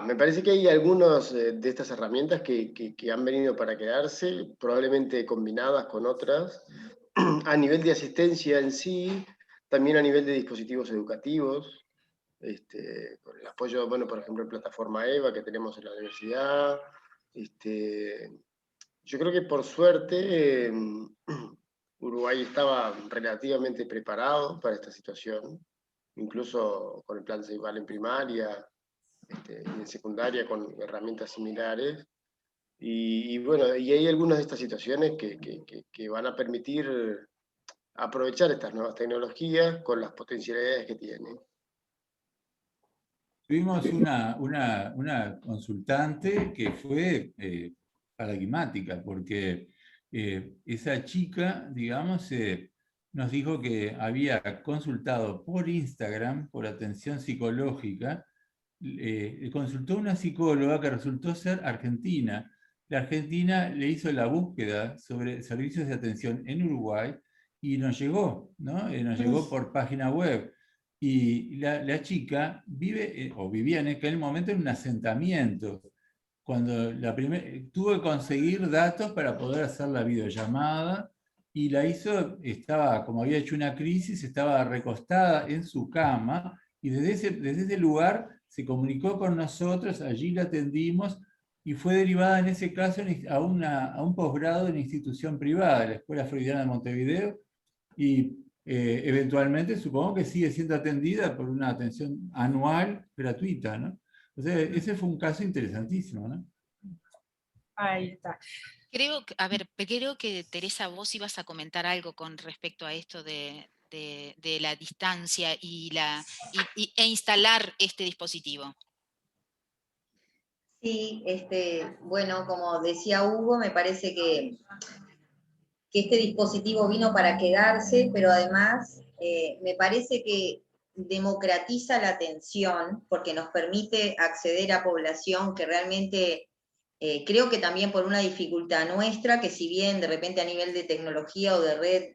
me parece que hay algunas de estas herramientas que han venido para quedarse, probablemente combinadas con otras, a nivel de asistencia en sí, también a nivel de dispositivos educativos, con el apoyo, por ejemplo, en plataforma EVA que tenemos en la universidad. Yo creo que por suerte Uruguay estaba relativamente preparado para esta situación, incluso con el plan Ceibal en primaria y en secundaria con herramientas similares. Y bueno, y hay algunas de estas situaciones que van a permitir aprovechar estas nuevas tecnologías con las potencialidades que tienen. Tuvimos una consultante que fue paradigmática, porque esa chica, digamos, nos dijo que había consultado por Instagram, por atención psicológica, consultó a una psicóloga que resultó ser argentina. la Argentina le hizo la búsqueda sobre servicios de atención en Uruguay y nos llegó, ¿no? Nos llegó por página web. Y la chica vive, o vivía en aquel momento en un asentamiento. Cuando tuvo que conseguir datos para poder hacer la videollamada, y la hizo, como había hecho una crisis, estaba recostada en su cama, y desde ese lugar se comunicó con nosotros, allí la atendimos, y fue derivada en ese caso a un posgrado en institución privada, la Escuela Freudiana de Montevideo, y eventualmente supongo que sigue siendo atendida por una atención anual gratuita, ¿no? O sea, ese fue un caso interesantísimo, ¿no? Ahí está. Creo que Teresa, vos ibas a comentar algo con respecto a esto de la distancia e instalar este dispositivo. Sí, bueno, como decía Hugo, me parece que este dispositivo vino para quedarse, pero además me parece que democratiza la atención porque nos permite acceder a población que realmente creo que también por una dificultad nuestra, que si bien de repente a nivel de tecnología o de red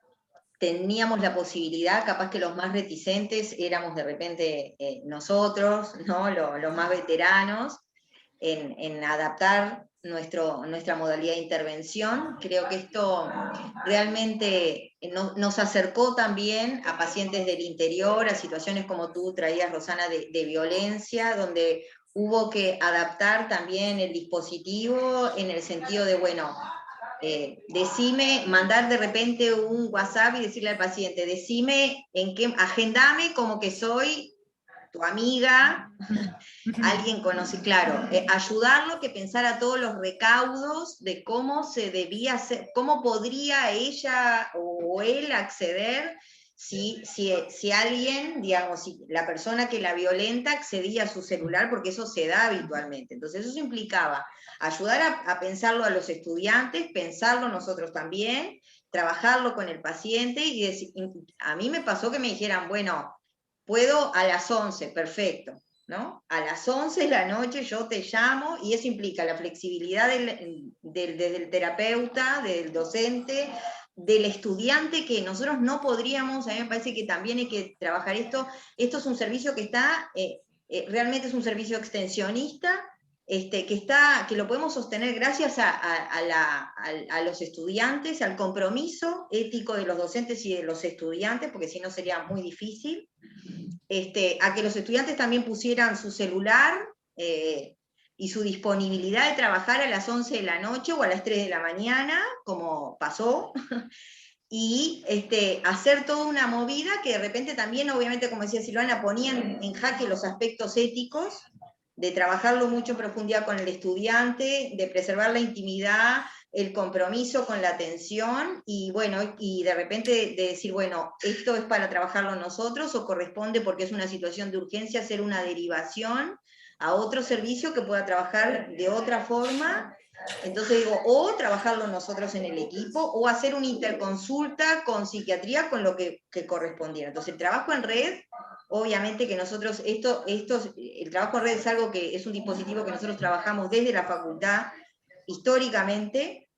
teníamos la posibilidad, capaz que los más reticentes éramos de repente nosotros, ¿no? Los más veteranos, en adaptar nuestra modalidad de intervención. Creo que esto realmente nos acercó también a pacientes del interior, a situaciones como tú traías, Rosana, de violencia, donde hubo que adaptar también el dispositivo en el sentido de, bueno, mandar de repente un WhatsApp y decirle al paciente, agendame como que soy tu amiga, alguien conoce, claro, ayudarlo que pensara todos los recaudos de cómo se debía hacer, cómo podría ella o él acceder si alguien, digamos, si la persona que la violenta accedía a su celular, porque eso se da habitualmente. Entonces eso implicaba ayudar a pensarlo a los estudiantes, pensarlo nosotros también, trabajarlo con el paciente, y a mí me pasó que me dijeran, bueno, puedo a las 11, perfecto, ¿no? A las 11 de la noche yo te llamo, y eso implica la flexibilidad desde el terapeuta, del docente, del estudiante, que nosotros no podríamos. A mí me parece que también hay que trabajar esto. Esto es un servicio que está, realmente es un servicio extensionista, que lo podemos sostener gracias a los estudiantes, al compromiso ético de los docentes y de los estudiantes, porque si no sería muy difícil, a que los estudiantes también pusieran su celular y su disponibilidad de trabajar a las 11 de la noche o a las 3 de la mañana, como pasó, y hacer toda una movida que de repente también, obviamente, como decía Silvana, ponían en jaque los aspectos éticos, de trabajarlo mucho en profundidad con el estudiante, de preservar la intimidad, el compromiso con la atención, y bueno, y de repente de decir, bueno, esto es para trabajarlo nosotros, o corresponde, porque es una situación de urgencia, hacer una derivación a otro servicio que pueda trabajar de otra forma. Entonces digo, o trabajarlo nosotros en el equipo, o hacer una interconsulta con psiquiatría con lo que correspondiera. Entonces el trabajo en red, obviamente que nosotros, el trabajo en red es algo que es un dispositivo que nosotros trabajamos desde la facultad, históricamente,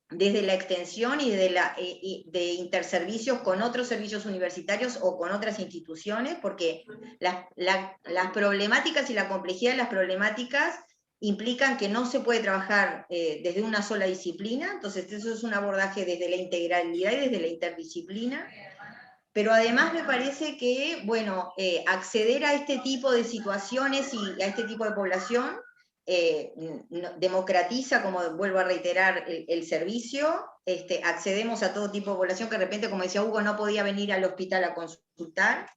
desde la extensión y de interservicios con otros servicios universitarios o con otras instituciones, porque las problemáticas y la complejidad de las problemáticas implican que no se puede trabajar desde una sola disciplina. Entonces eso es un abordaje desde la integralidad y desde la interdisciplina. Pero además me parece que, bueno, acceder a este tipo de situaciones y a este tipo de población democratiza, como vuelvo a reiterar, el servicio. Accedemos a todo tipo de población que de repente, como decía Hugo, no podía venir al hospital a consultar.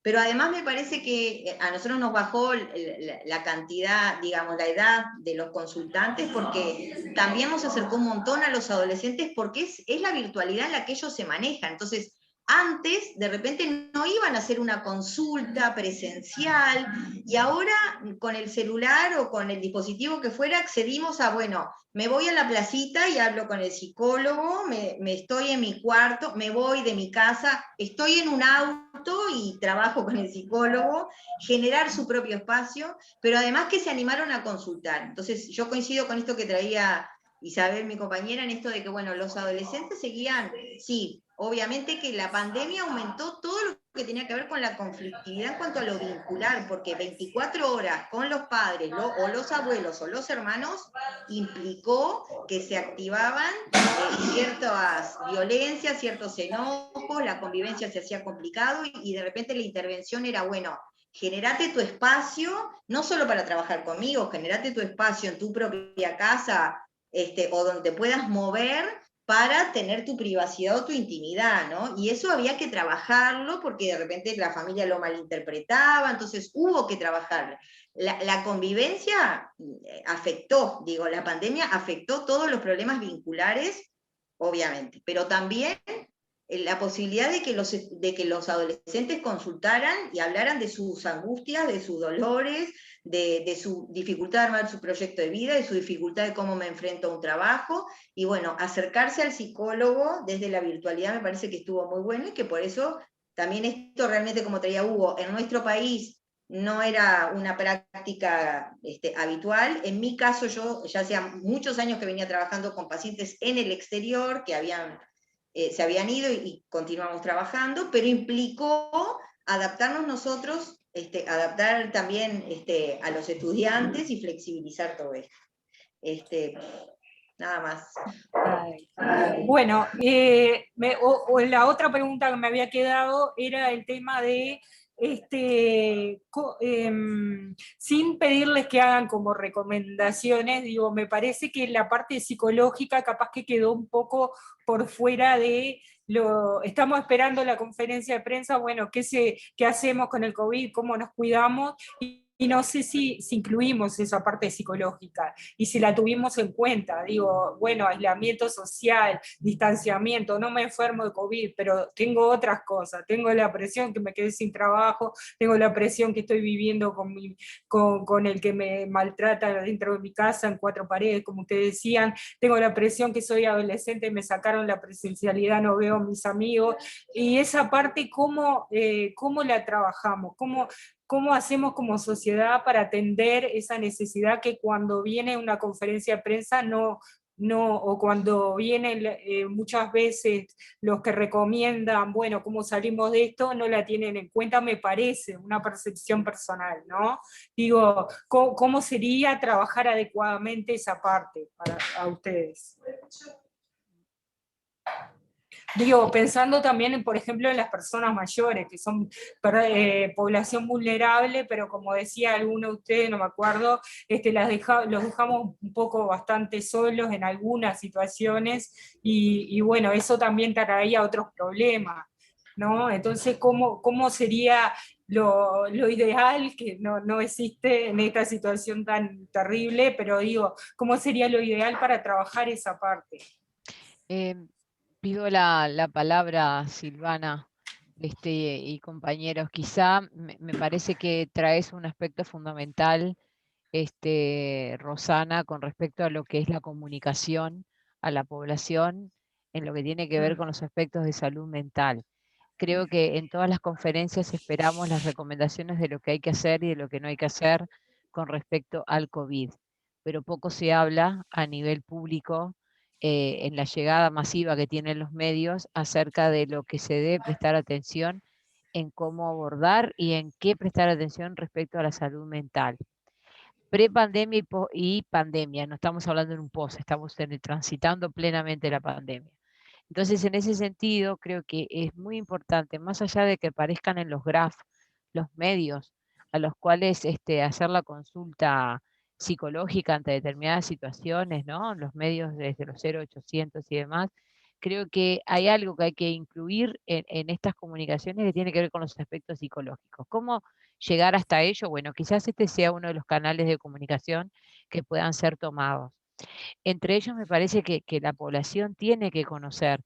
Pero además me parece que a nosotros nos bajó la cantidad, digamos, la edad de los consultantes, porque también nos acercó un montón a los adolescentes, porque es la virtualidad en la que ellos se manejan. Entonces, antes, de repente, no iban a hacer una consulta presencial, y ahora con el celular o con el dispositivo que fuera, accedimos a, bueno, me voy a la placita y hablo con el psicólogo, me estoy en mi cuarto, me voy de mi casa, estoy en un auto y trabajo con el psicólogo, generar su propio espacio, pero además que se animaron a consultar. Entonces yo coincido con esto que traía Isabel, mi compañera, en esto de que, bueno, los adolescentes seguían, sí, obviamente que la pandemia aumentó todo lo que tenía que ver con la conflictividad en cuanto a lo vincular, porque 24 horas con los padres, o los abuelos, o los hermanos, implicó que se activaban ciertas violencias, ciertos enojos, la convivencia se hacía complicado, y de repente la intervención era, bueno, generate tu espacio, no solo para trabajar conmigo, generate tu espacio en tu propia casa, o donde te puedas mover para tener tu privacidad o tu intimidad, ¿no? Y eso había que trabajarlo porque de repente la familia lo malinterpretaba, entonces hubo que trabajar. La convivencia afectó, digo, la pandemia afectó todos los problemas vinculares, obviamente, pero también la posibilidad de que los adolescentes consultaran y hablaran de sus angustias, de sus dolores, de su dificultad de armar su proyecto de vida, de su dificultad de cómo me enfrento a un trabajo, y bueno, acercarse al psicólogo desde la virtualidad me parece que estuvo muy bueno, y que por eso también esto realmente, como traía Hugo, en nuestro país no era una práctica habitual. En mi caso, yo ya hacía muchos años que venía trabajando con pacientes en el exterior, que se habían ido y continuamos trabajando, pero implicó adaptarnos nosotros, adaptar también a los estudiantes y flexibilizar todo esto. Nada más. Bueno, la otra pregunta que me había quedado era el tema de, sin pedirles que hagan como recomendaciones, digo, me parece que la parte psicológica capaz que quedó un poco por fuera de estamos esperando la conferencia de prensa, bueno, ¿qué hacemos con el COVID? ¿Cómo nos cuidamos? Y no sé si incluimos esa parte psicológica y si la tuvimos en cuenta. Digo, bueno, aislamiento social, distanciamiento, no me enfermo de COVID, pero tengo otras cosas. Tengo la presión que me quedé sin trabajo, tengo la presión que estoy viviendo con el que me maltrata dentro de mi casa, en 4 paredes, como ustedes decían. Tengo la presión que soy adolescente, me sacaron la presencialidad, no veo a mis amigos. Y esa parte, ¿cómo la trabajamos? ¿Cómo hacemos como sociedad para atender esa necesidad que cuando viene una conferencia de prensa o cuando vienen muchas veces los que recomiendan, bueno, cómo salimos de esto, no la tienen en cuenta, me parece, una percepción personal, ¿no? Digo, ¿cómo sería trabajar adecuadamente esa parte a ustedes? Digo, pensando también, por ejemplo, en las personas mayores, que son población vulnerable, pero como decía alguno de ustedes, no me acuerdo, los dejamos un poco bastante solos en algunas situaciones, y bueno, eso también traía otros problemas, ¿no? Entonces, ¿cómo sería lo ideal, que no existe en esta situación tan terrible, pero digo, ¿cómo sería lo ideal para trabajar esa parte? Pido la palabra, Silvana, y compañeros. Quizá me parece que traes un aspecto fundamental, Rosana, con respecto a lo que es la comunicación a la población en lo que tiene que ver con los aspectos de salud mental. Creo que en todas las conferencias esperamos las recomendaciones de lo que hay que hacer y de lo que no hay que hacer con respecto al COVID, pero poco se habla a nivel público, en la llegada masiva que tienen los medios, acerca de lo que se debe prestar atención en cómo abordar y en qué prestar atención respecto a la salud mental. Pre-pandemia y pandemia, no estamos hablando en un post, estamos transitando plenamente la pandemia. Entonces, en ese sentido, creo que es muy importante, más allá de que aparezcan en los graph los medios a los cuales hacer la consulta psicológica ante determinadas situaciones, ¿no? Los medios desde los 0800 y demás, creo que hay algo que hay que incluir en estas comunicaciones que tiene que ver con los aspectos psicológicos. ¿Cómo llegar hasta ello? Bueno, quizás este sea uno de los canales de comunicación que puedan ser tomados. Entre ellos me parece que la población tiene que conocer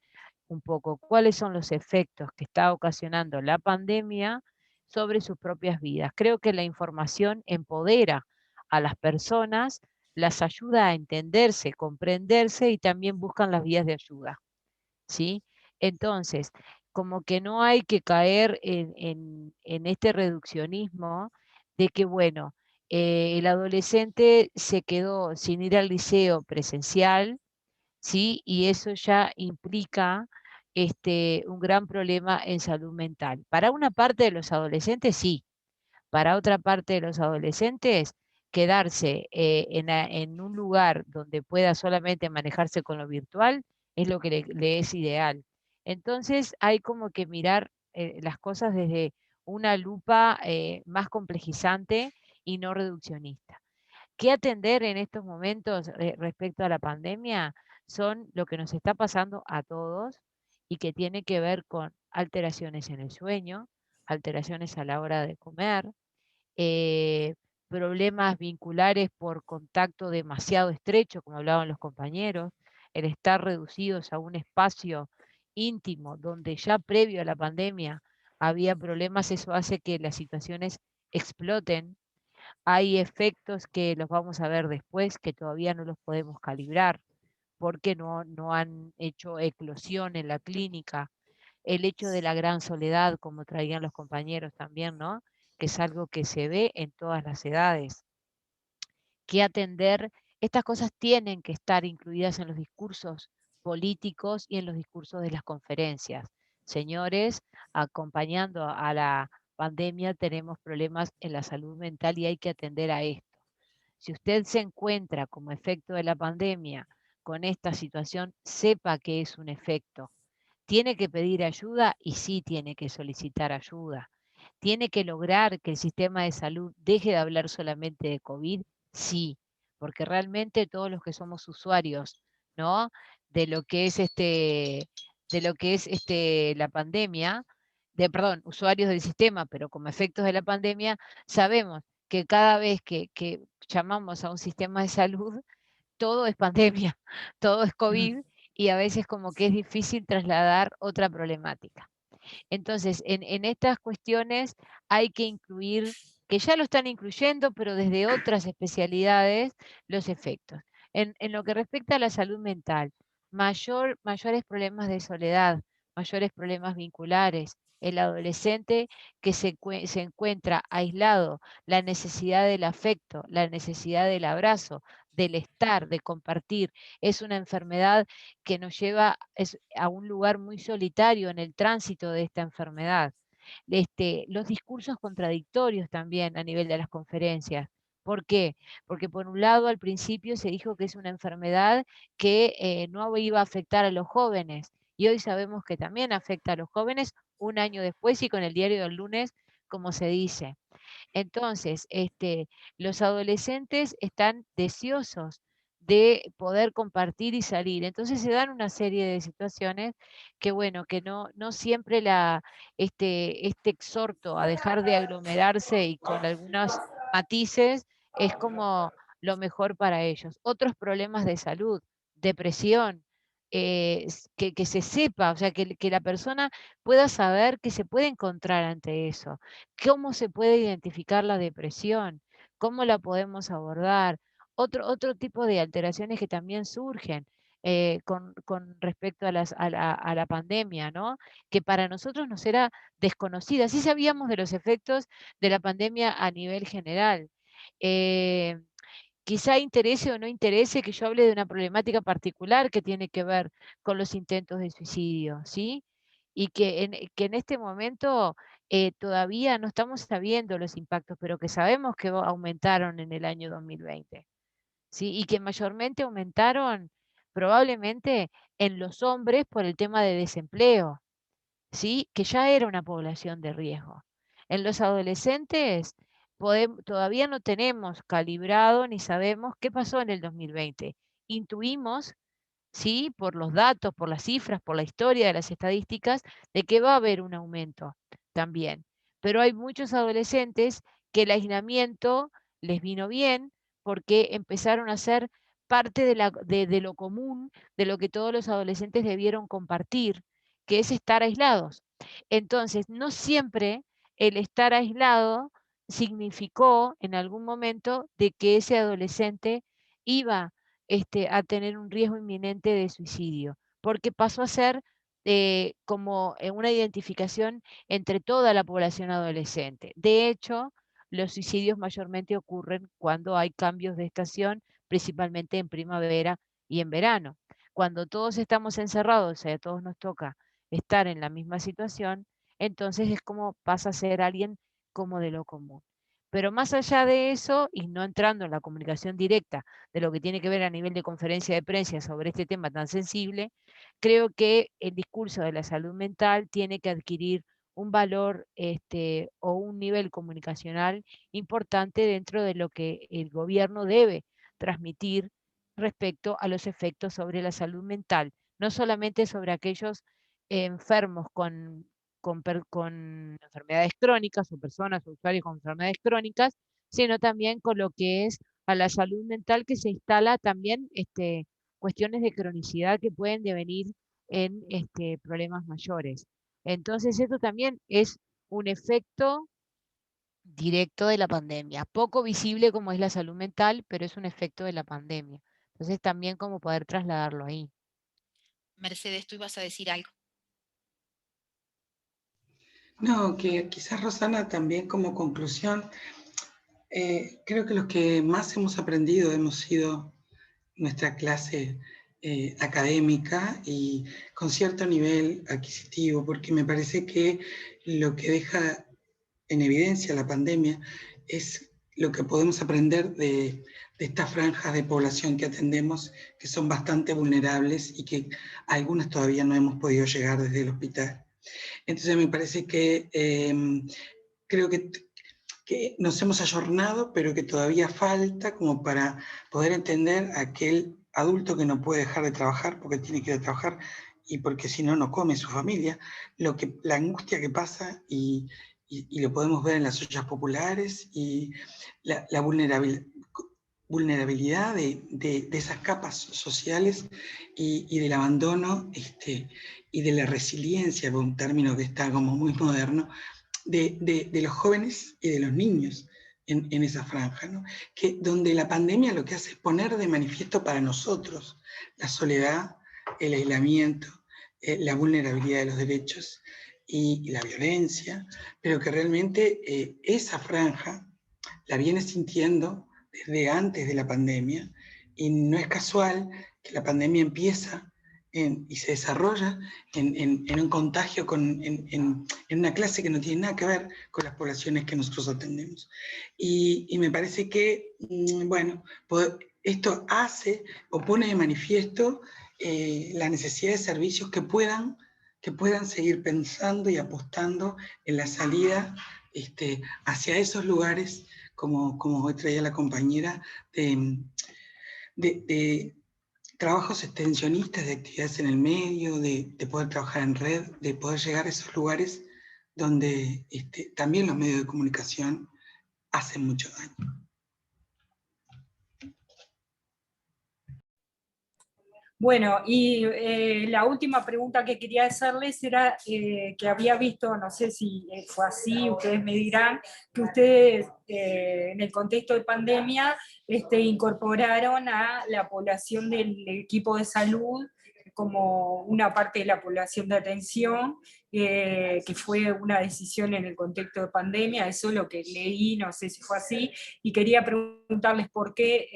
un poco cuáles son los efectos que está ocasionando la pandemia sobre sus propias vidas. Creo que la información empodera a las personas, las ayuda a entenderse, comprenderse, y también buscan las vías de ayuda, ¿sí? Entonces, como que no hay que caer en este reduccionismo de que, bueno, el adolescente se quedó sin ir al liceo presencial, ¿sí? Y eso ya implica un gran problema en salud mental. Para una parte de los adolescentes, sí. Para otra parte de los adolescentes, quedarse en un lugar donde pueda solamente manejarse con lo virtual es lo que le es ideal. Entonces hay como que mirar las cosas desde una lupa más complejizante y no reduccionista. ¿Qué atender en estos momentos respecto a la pandemia? Son lo que nos está pasando a todos y que tiene que ver con alteraciones en el sueño, alteraciones a la hora de comer, eh, problemas vinculares por contacto demasiado estrecho, como hablaban los compañeros, el estar reducidos a un espacio íntimo donde ya previo a la pandemia había problemas, eso hace que las situaciones exploten. Hay efectos que los vamos a ver después, que todavía no los podemos calibrar, porque no han hecho eclosión en la clínica. El hecho de la gran soledad, como traían los compañeros también, ¿no? Que es algo que se ve en todas las edades. Que atender, estas cosas tienen que estar incluidas en los discursos políticos y en los discursos de las conferencias. Señores, acompañando a la pandemia tenemos problemas en la salud mental y hay que atender a esto. Si usted se encuentra como efecto de la pandemia con esta situación, sepa que es un efecto. ¿Tiene que pedir ayuda? Y sí tiene que solicitar ayuda. ¿Tiene que lograr que el sistema de salud deje de hablar solamente de COVID? Sí, porque realmente todos los que somos usuarios, ¿no? De lo que es la pandemia, perdón, usuarios del sistema, pero como efectos de la pandemia, sabemos que cada vez que llamamos a un sistema de salud, todo es pandemia, todo es COVID y a veces como que es difícil trasladar otra problemática. Entonces, en estas cuestiones hay que incluir, que ya lo están incluyendo, pero desde otras especialidades, los efectos. En lo que respecta a la salud mental, mayores problemas de soledad, mayores problemas vinculares, el adolescente que se encuentra aislado, la necesidad del afecto, la necesidad del abrazo, del estar, de compartir, es una enfermedad que nos lleva a un lugar muy solitario en el tránsito de esta enfermedad. Los discursos contradictorios también a nivel de las conferencias. ¿Por qué? Porque por un lado al principio se dijo que es una enfermedad que no iba a afectar a los jóvenes y hoy sabemos que también afecta a los jóvenes un año después y con el diario del lunes, como se dice. Entonces, los adolescentes están deseosos de poder compartir y salir. Entonces se dan una serie de situaciones que, bueno, que no siempre este exhorto a dejar de aglomerarse y con algunos matices es como lo mejor para ellos. Otros problemas de salud, depresión, que se sepa, o sea, que la persona pueda saber que se puede encontrar ante eso. ¿Cómo se puede identificar la depresión? ¿Cómo la podemos abordar? Otro tipo de alteraciones que también surgen con respecto a la pandemia, ¿no? Que para nosotros nos era desconocida. Sí sabíamos de los efectos de la pandemia a nivel general. Eh, Quizá interese o no interese que yo hable de una problemática particular que tiene que ver con los intentos de suicidio, ¿sí? Y que en este momento todavía no estamos sabiendo los impactos, pero que sabemos que aumentaron en el año 2020, ¿sí? Y que mayormente aumentaron probablemente en los hombres por el tema de desempleo, ¿sí? Que ya era una población de riesgo. En los adolescentes todavía no tenemos calibrado ni sabemos qué pasó en el 2020. Intuimos, ¿sí? Por los datos, por las cifras, por la historia de las estadísticas, de que va a haber un aumento también. Pero hay muchos adolescentes que el aislamiento les vino bien porque empezaron a ser parte de lo común, de lo que todos los adolescentes debieron compartir, que es estar aislados. Entonces, no siempre el estar aislado significó en algún momento de que ese adolescente iba a tener un riesgo inminente de suicidio, porque pasó a ser como una identificación entre toda la población adolescente. De hecho, los suicidios mayormente ocurren cuando hay cambios de estación, principalmente en primavera y en verano. Cuando todos estamos encerrados, o sea, a todos nos toca estar en la misma situación, entonces es como pasa a ser alguien como de lo común. Pero más allá de eso, y no entrando en la comunicación directa de lo que tiene que ver a nivel de conferencia de prensa sobre este tema tan sensible, creo que el discurso de la salud mental tiene que adquirir un valor o un nivel comunicacional importante dentro de lo que el gobierno debe transmitir respecto a los efectos sobre la salud mental, no solamente sobre aquellos enfermos con enfermedades crónicas o personas o usuarios con enfermedades crónicas, sino también con lo que es a la salud mental que se instala también cuestiones de cronicidad que pueden devenir en problemas mayores. Entonces, esto también es un efecto directo de la pandemia, poco visible como es la salud mental, pero es un efecto de la pandemia. Entonces, también como poder trasladarlo ahí. Mercedes, tú ibas a decir algo. No, que quizás Rosana también como conclusión, creo que los que más hemos aprendido hemos sido nuestra clase académica y con cierto nivel adquisitivo, porque me parece que lo que deja en evidencia la pandemia es lo que podemos aprender de estas franjas de población que atendemos, que son bastante vulnerables y que algunas todavía no hemos podido llegar desde el hospital. Entonces me parece que creo que nos hemos ayornado, pero que todavía falta como para poder entender a aquel adulto que no puede dejar de trabajar porque tiene que ir a trabajar y porque si no, no come su familia, la angustia que pasa y lo podemos ver en las ollas populares y la vulnerabilidad de esas capas sociales y del abandono y de la resiliencia, por un término que está como muy moderno, de los jóvenes y de los niños en esa franja, ¿no? Donde la pandemia lo que hace es poner de manifiesto para nosotros la soledad, el aislamiento, la vulnerabilidad de los derechos y la violencia, pero que realmente esa franja la viene sintiendo desde antes de la pandemia y no es casual que la pandemia empieza y se desarrolla en un contagio, en una clase que no tiene nada que ver con las poblaciones que nosotros atendemos. Y me parece que, bueno, esto hace o pone de manifiesto la necesidad de servicios que puedan seguir pensando y apostando en la salida hacia esos lugares, como hoy traía la compañera, de trabajos extensionistas, de actividades en el medio, de poder trabajar en red, de poder llegar a esos lugares donde también los medios de comunicación hacen mucho daño. Bueno, y la última pregunta que quería hacerles era que había visto, no sé si fue así, ustedes me dirán, que ustedes en el contexto de pandemia incorporaron a la población del equipo de salud como una parte de la población de atención, que fue una decisión en el contexto de pandemia, eso es lo que leí, no sé si fue así, y quería preguntarles por qué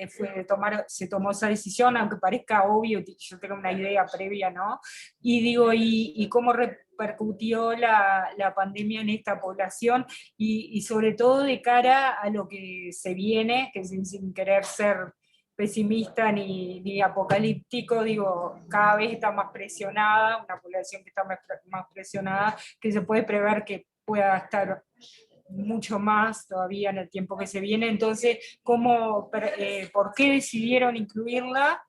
se tomó esa decisión, aunque parezca obvio, yo tengo una idea previa, ¿no? Y digo, ¿y cómo repercutió la pandemia en esta población? Y sobre todo de cara a lo que se viene, que sin querer ser pesimista ni apocalíptico, digo, cada vez está más presionada, una población que está más presionada, que se puede prever que pueda estar mucho más todavía en el tiempo que se viene. Entonces, ¿por qué decidieron incluirla?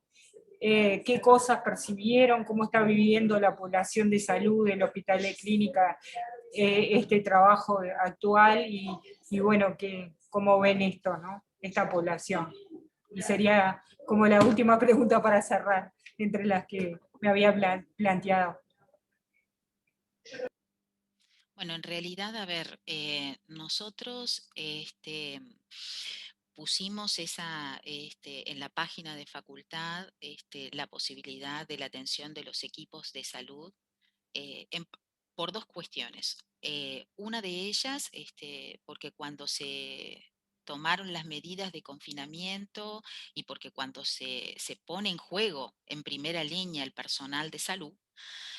¿Qué cosas percibieron? ¿Cómo está viviendo la población de salud del hospital de clínica este trabajo actual? Y bueno, ¿cómo ven esto, ¿no? Esta población. Y sería como la última pregunta para cerrar, entre las que me había planteado. Bueno, en realidad, a ver, nosotros pusimos en la página de facultad la posibilidad de la atención de los equipos de salud por dos cuestiones. Una de ellas, porque cuando se tomaron las medidas de confinamiento y porque cuando se pone en juego en primera línea el personal de salud,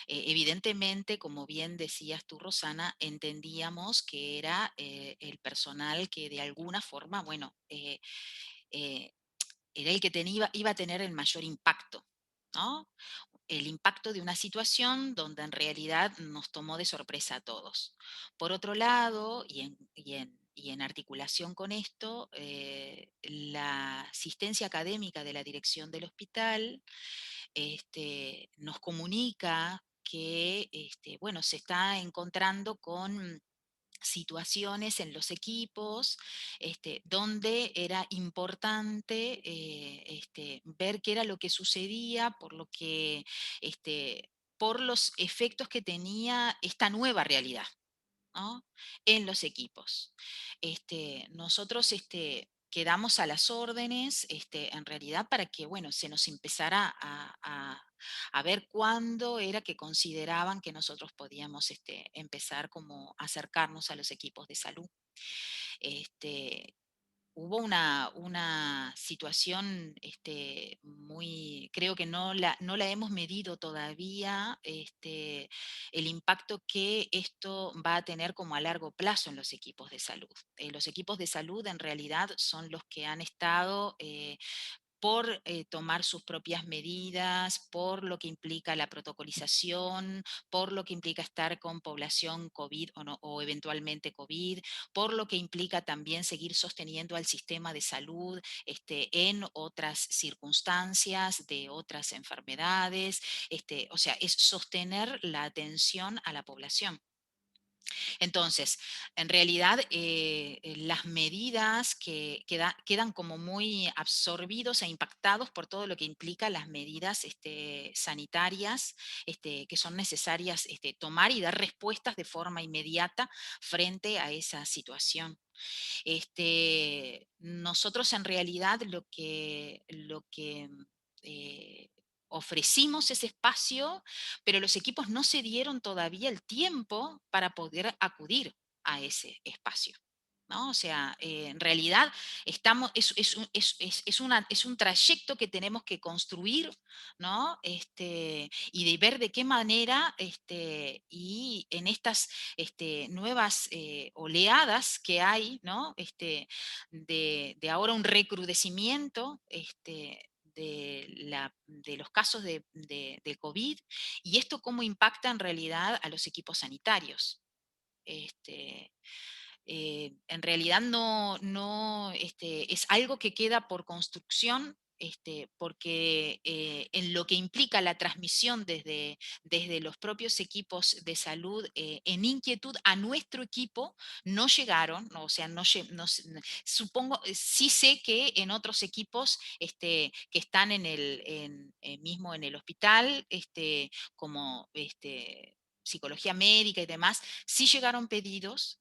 evidentemente, como bien decías tú, Rosana, entendíamos que era el personal que de alguna forma, bueno, eh, era el que iba a tener el mayor impacto, ¿no? El impacto de una situación donde en realidad nos tomó de sorpresa a todos. Por otro lado, y en articulación con esto, la asistencia académica de la dirección del hospital nos comunica que bueno, se está encontrando con situaciones en los equipos donde era importante ver qué era lo que sucedía, por los efectos que tenía esta nueva realidad, ¿no? En los equipos. Nosotros quedamos a las órdenes en realidad para que bueno, se nos empezara a ver cuándo era que consideraban que nosotros podíamos empezar como a acercarnos a los equipos de salud. Hubo una situación muy, creo que no la hemos medido todavía, el impacto que esto va a tener como a largo plazo en los equipos de salud. Los equipos de salud en realidad son los que han estado por tomar sus propias medidas, por lo que implica la protocolización, por lo que implica estar con población COVID o eventualmente COVID, por lo que implica también seguir sosteniendo al sistema de salud en otras circunstancias, de otras enfermedades, o sea, es sostener la atención a la población. Entonces, en realidad, las medidas que quedan como muy absorbidos e impactados por todo lo que implica las medidas sanitarias que son necesarias tomar y dar respuestas de forma inmediata frente a esa situación. Nosotros en realidad lo que ofrecimos ese espacio, pero los equipos no se dieron todavía el tiempo para poder acudir a ese espacio, ¿no? O sea, en realidad es un trayecto que tenemos que construir, ¿no? Y de ver de qué manera, y en estas nuevas oleadas que hay, ¿no? De ahora un recrudecimiento, de los casos de COVID, y esto cómo impacta en realidad a los equipos sanitarios. En realidad no es algo que queda por construcción, porque en lo que implica la transmisión desde los propios equipos de salud en inquietud a nuestro equipo no llegaron, o sea, supongo, sí sé que en otros equipos que están mismo en el hospital, como psicología médica y demás, sí llegaron pedidos,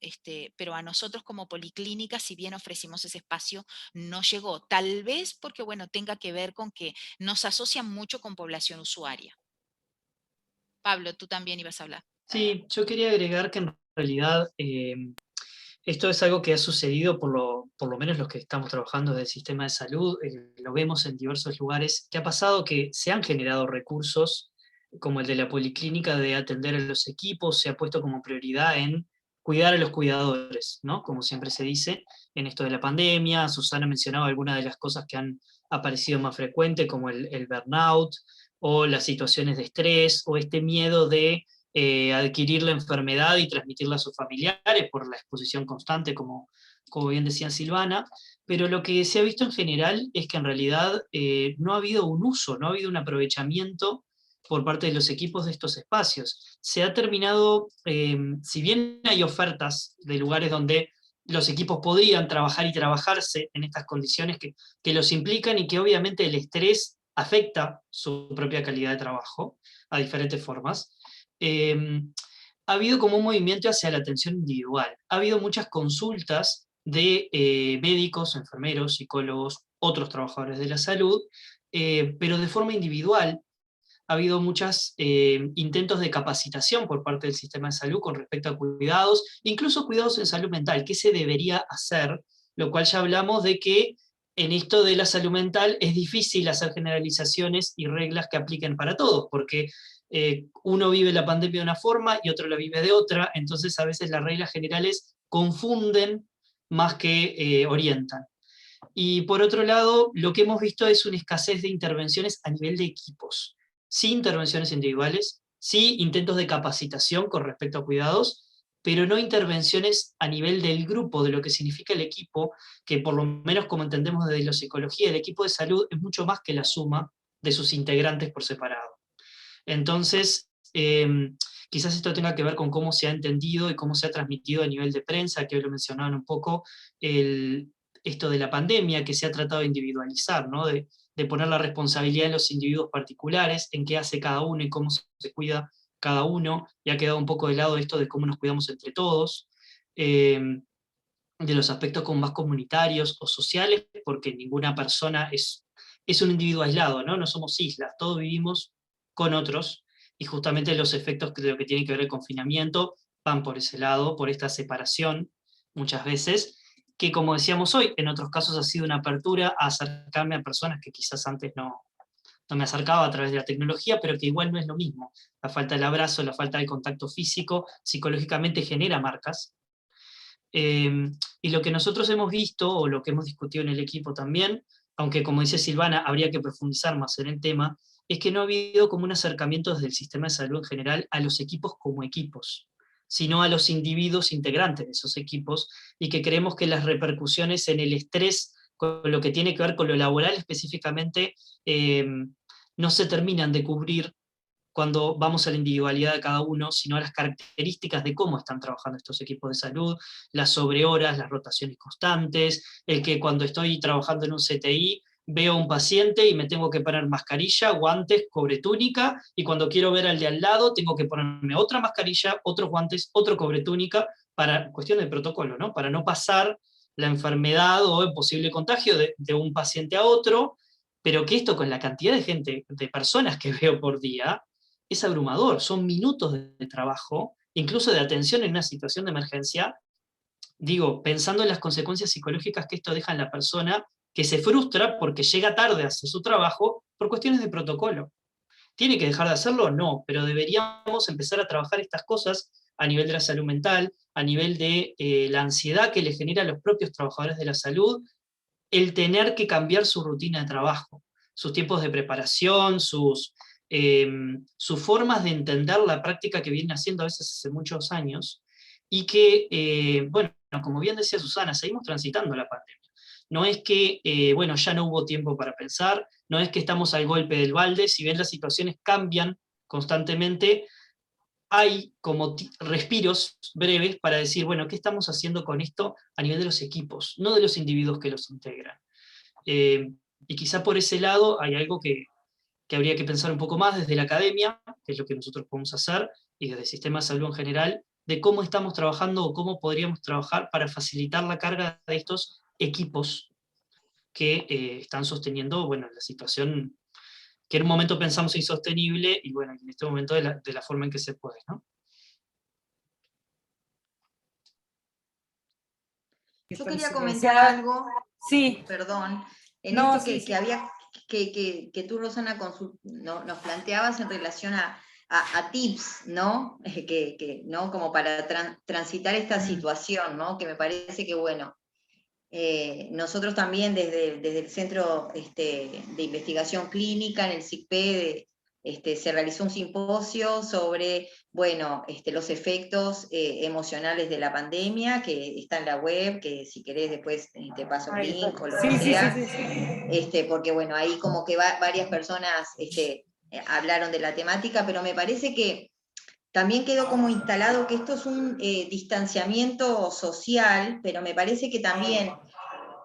pero a nosotros como policlínica, si bien ofrecimos ese espacio, no llegó. Tal vez porque, bueno, tenga que ver con que nos asocian mucho con población usuaria. Pablo, tú también ibas a hablar. Sí, yo quería agregar que en realidad esto es algo que ha sucedido, por lo menos los que estamos trabajando desde el sistema de salud, lo vemos en diversos lugares, que ha pasado que se han generado recursos como el de la policlínica de atender a los equipos, se ha puesto como prioridad en cuidar a los cuidadores, ¿no? Como siempre se dice, en esto de la pandemia. Susana mencionaba algunas de las cosas que han aparecido más frecuente, como el burnout, o las situaciones de estrés, o este miedo de adquirir la enfermedad y transmitirla a sus familiares por la exposición constante, como bien decía Silvana. Pero lo que se ha visto en general es que en realidad no ha habido un uso, no ha habido un aprovechamiento por parte de los equipos de estos espacios. Se ha terminado, si bien hay ofertas de lugares donde los equipos podrían trabajar y trabajarse en estas condiciones que los implican, y que obviamente el estrés afecta su propia calidad de trabajo a diferentes formas, ha habido como un movimiento hacia la atención individual. Ha habido muchas consultas de médicos, enfermeros, psicólogos, otros trabajadores de la salud, pero de forma individual. Ha habido muchos intentos de capacitación por parte del sistema de salud con respecto a cuidados, incluso cuidados en salud mental, qué se debería hacer lo cual ya hablamos de que en esto de la salud mental es difícil hacer generalizaciones y reglas que apliquen para todos, porque uno vive la pandemia de una forma y otro la vive de otra, entonces a veces las reglas generales confunden más que orientan. Y por otro lado, lo que hemos visto es una escasez de intervenciones a nivel de equipos. Sí intervenciones individuales, sí intentos de capacitación con respecto a cuidados, pero no intervenciones a nivel del grupo, de lo que significa el equipo, que por lo menos como entendemos desde la psicología, el equipo de salud es mucho más que la suma de sus integrantes por separado. Entonces, quizás esto tenga que ver con cómo se ha entendido y cómo se ha transmitido a nivel de prensa, que hoy lo mencionaban un poco, esto de la pandemia, que se ha tratado de individualizar, ¿no? de poner la responsabilidad en los individuos particulares, en qué hace cada uno y cómo se cuida cada uno, y ha quedado un poco de lado esto de cómo nos cuidamos entre todos, de los aspectos como más comunitarios o sociales, porque ninguna persona es un individuo aislado, ¿no? No somos islas, todos vivimos con otros, y justamente los efectos de lo que tiene que ver el confinamiento van por ese lado, por esta separación, muchas veces, que como decíamos hoy, en otros casos ha sido una apertura a acercarme a personas que quizás antes no me acercaba a través de la tecnología, pero que igual no es lo mismo. La falta del abrazo, la falta del contacto físico, psicológicamente genera marcas. Y lo que nosotros hemos visto, o lo que hemos discutido en el equipo también, aunque como dice Silvana, habría que profundizar más en el tema, es que no ha habido como un acercamiento desde el sistema de salud en general a los equipos como equipos, sino a los individuos integrantes de esos equipos, y que creemos que las repercusiones en el estrés, con lo que tiene que ver con lo laboral específicamente, no se terminan de cubrir cuando vamos a la individualidad de cada uno, sino a las características de cómo están trabajando estos equipos de salud, las sobrehoras, las rotaciones constantes, el que cuando estoy trabajando en un CTI veo a un paciente y me tengo que poner mascarilla, guantes, cobretúnica, y cuando quiero ver al de al lado tengo que ponerme otra mascarilla, otros guantes, otro cobretúnica, para cuestión de protocolo, ¿no? Para no pasar la enfermedad o el posible contagio de un paciente a otro, pero que esto con la cantidad de gente, de personas que veo por día, es abrumador, son minutos de trabajo, incluso de atención en una situación de emergencia, digo, pensando en las consecuencias psicológicas que esto deja en la persona, que se frustra porque llega tarde a hacer su trabajo por cuestiones de protocolo. ¿Tiene que dejar de hacerlo? No, pero deberíamos empezar a trabajar estas cosas a nivel de la salud mental, a nivel de la ansiedad que le genera a los propios trabajadores de la salud, el tener que cambiar su rutina de trabajo, sus tiempos de preparación, sus formas de entender la práctica que vienen haciendo a veces hace muchos años, y que, bueno, como bien decía Susana, seguimos transitando la pandemia. No es que, bueno, ya no hubo tiempo para pensar, no es que estamos al golpe del balde, si bien las situaciones cambian constantemente, hay como respiros breves para decir, bueno, ¿qué estamos haciendo con esto a nivel de los equipos, no de los individuos que los integran? Y quizá por ese lado hay algo que habría que pensar un poco más desde la academia, que es lo que nosotros podemos hacer, y desde el sistema de salud en general, de cómo estamos trabajando o cómo podríamos trabajar para facilitar la carga de estos equipos que están sosteniendo, bueno, la situación que en un momento pensamos insostenible, y bueno, en este momento de la forma en que se puede, ¿no? Yo quería comentar algo, sí, perdón, en no, esto sí. que tú, Rosana, nos planteabas en relación a tips, ¿no? ¿no? Como para transitar esta situación, ¿no? Que me parece que, bueno, nosotros también desde el Centro de Investigación Clínica, en el CICPE, se realizó un simposio sobre, bueno, los efectos emocionales de la pandemia, que está en la web, que si querés después te paso el link o lo que sea, porque bueno, ahí como que varias personas hablaron de la temática, pero me parece que también quedó como instalado que esto es un distanciamiento social, pero me parece que también,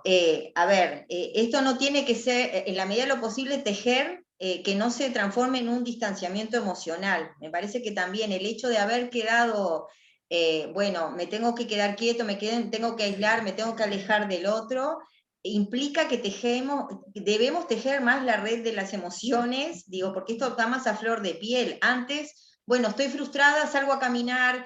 esto no tiene que ser, en la medida de lo posible, tejer que no se transforme en un distanciamiento emocional. Me parece que también el hecho de haber quedado, bueno, me tengo que quedar quieto, tengo que aislar, me tengo que alejar del otro, implica que debemos tejer más la red de las emociones, digo, porque esto está más a flor de piel. Antes, bueno, estoy frustrada, salgo a caminar,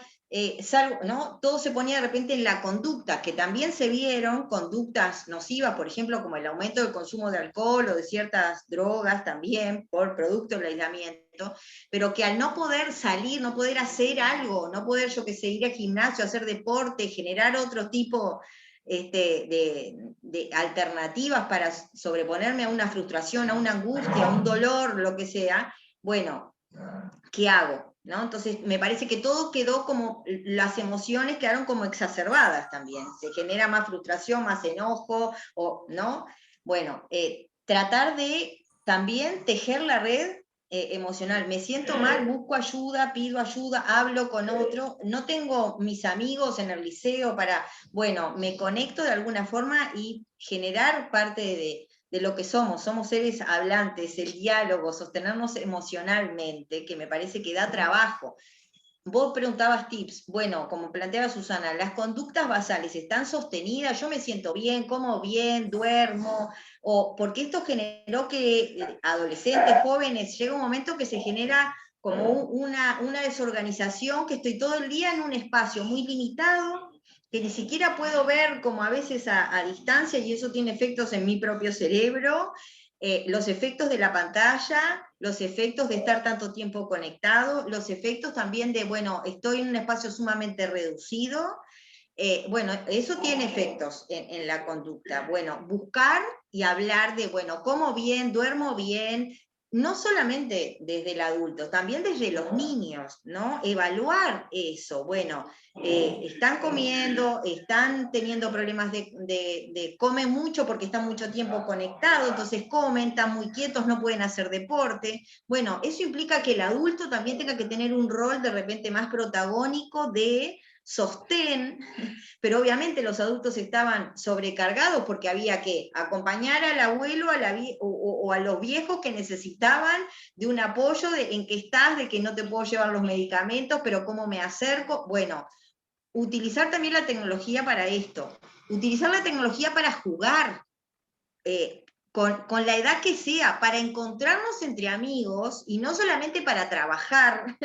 ¿no? Todo se ponía de repente en la conducta, que también se vieron conductas nocivas, por ejemplo, como el aumento del consumo de alcohol o de ciertas drogas también, por producto del aislamiento, pero que al no poder salir, no poder hacer algo, no poder, yo que sé, ir al gimnasio, hacer deporte, generar otro tipo de alternativas para sobreponerme a una frustración, a una angustia, a un dolor, lo que sea, bueno, ¿qué hago? ¿No? Entonces me parece que todo quedó como, las emociones quedaron como exacerbadas también, se genera más frustración, más enojo, ¿no? Bueno, tratar de también tejer la red emocional, me siento mal, busco ayuda, pido ayuda, hablo con otro, no tengo mis amigos en el liceo para, bueno, me conecto de alguna forma y generar parte de lo que somos seres hablantes, el diálogo, sostenernos emocionalmente, que me parece que da trabajo. Vos preguntabas tips, bueno, como planteaba Susana, las conductas basales están sostenidas, yo me siento bien, como bien, duermo, o porque esto generó que adolescentes, jóvenes, llega un momento que se genera como una desorganización, que estoy todo el día en un espacio muy limitado, que ni siquiera puedo ver como a veces a distancia, y eso tiene efectos en mi propio cerebro, los efectos de la pantalla, los efectos de estar tanto tiempo conectado, los efectos también de, bueno, estoy en un espacio sumamente reducido, bueno, eso tiene efectos en la conducta. Bueno, buscar y hablar de, bueno, como bien, duermo bien, no solamente desde el adulto, también desde los niños, ¿no? Evaluar eso, bueno, están comiendo, están teniendo problemas comen mucho porque están mucho tiempo conectados, entonces comen, están muy quietos, no pueden hacer deporte. Bueno, eso implica que el adulto también tenga que tener un rol de repente más protagónico de sostén, pero obviamente los adultos estaban sobrecargados porque había que acompañar al abuelo o a los viejos que necesitaban de un apoyo en que estás, de que no te puedo llevar los medicamentos, pero cómo me acerco. Bueno, utilizar también la tecnología para esto, utilizar la tecnología para jugar, con la edad que sea, para encontrarnos entre amigos, y no solamente para trabajar,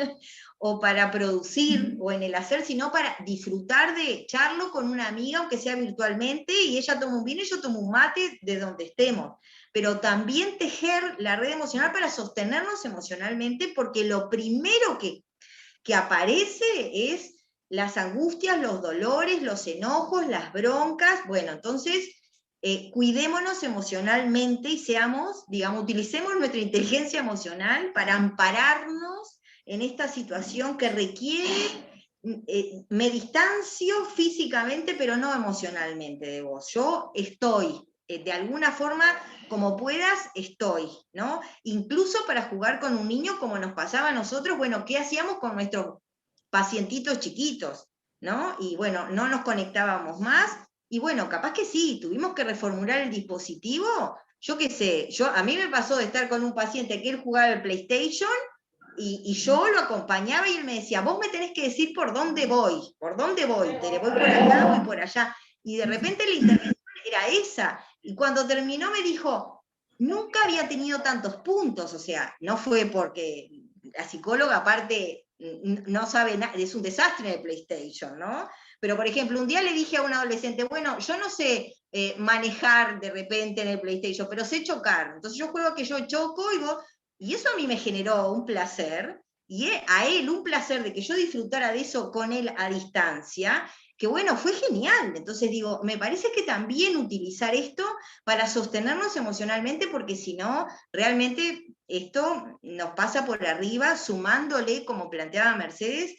o para producir, o en el hacer, sino para disfrutar de charlo con una amiga, aunque sea virtualmente, y ella toma un vino y yo tomo un mate de donde estemos. Pero también tejer la red emocional para sostenernos emocionalmente, porque lo primero que aparece es las angustias, los dolores, los enojos, las broncas. Bueno, entonces cuidémonos emocionalmente y seamos, digamos, utilicemos nuestra inteligencia emocional para ampararnos en esta situación que requiere, me distancio físicamente, pero no emocionalmente de vos. Yo estoy, de alguna forma, como puedas, estoy, ¿no? Incluso para jugar con un niño, como nos pasaba a nosotros, bueno, ¿qué hacíamos con nuestros pacientitos chiquitos? ¿No? Y bueno, no nos conectábamos más, y bueno, capaz que sí, tuvimos que reformular el dispositivo, yo qué sé, a mí me pasó de estar con un paciente que él jugaba el PlayStation, y yo lo acompañaba y él me decía, vos me tenés que decir por dónde voy, te voy por acá, voy por allá, y de repente la intervención era esa, y cuando terminó me dijo, nunca había tenido tantos puntos, o sea, no fue porque la psicóloga aparte no sabe nada, es un desastre en el PlayStation, ¿no? Pero, por ejemplo, un día le dije a un adolescente, bueno, yo no sé manejar de repente en el PlayStation, pero sé chocar. Entonces yo juego que yo choco y eso a mí me generó un placer, y a él un placer de que yo disfrutara de eso con él a distancia, que bueno, fue genial. Entonces digo, me parece que también utilizar esto para sostenernos emocionalmente, porque si no, realmente esto nos pasa por arriba, sumándole, como planteaba Mercedes,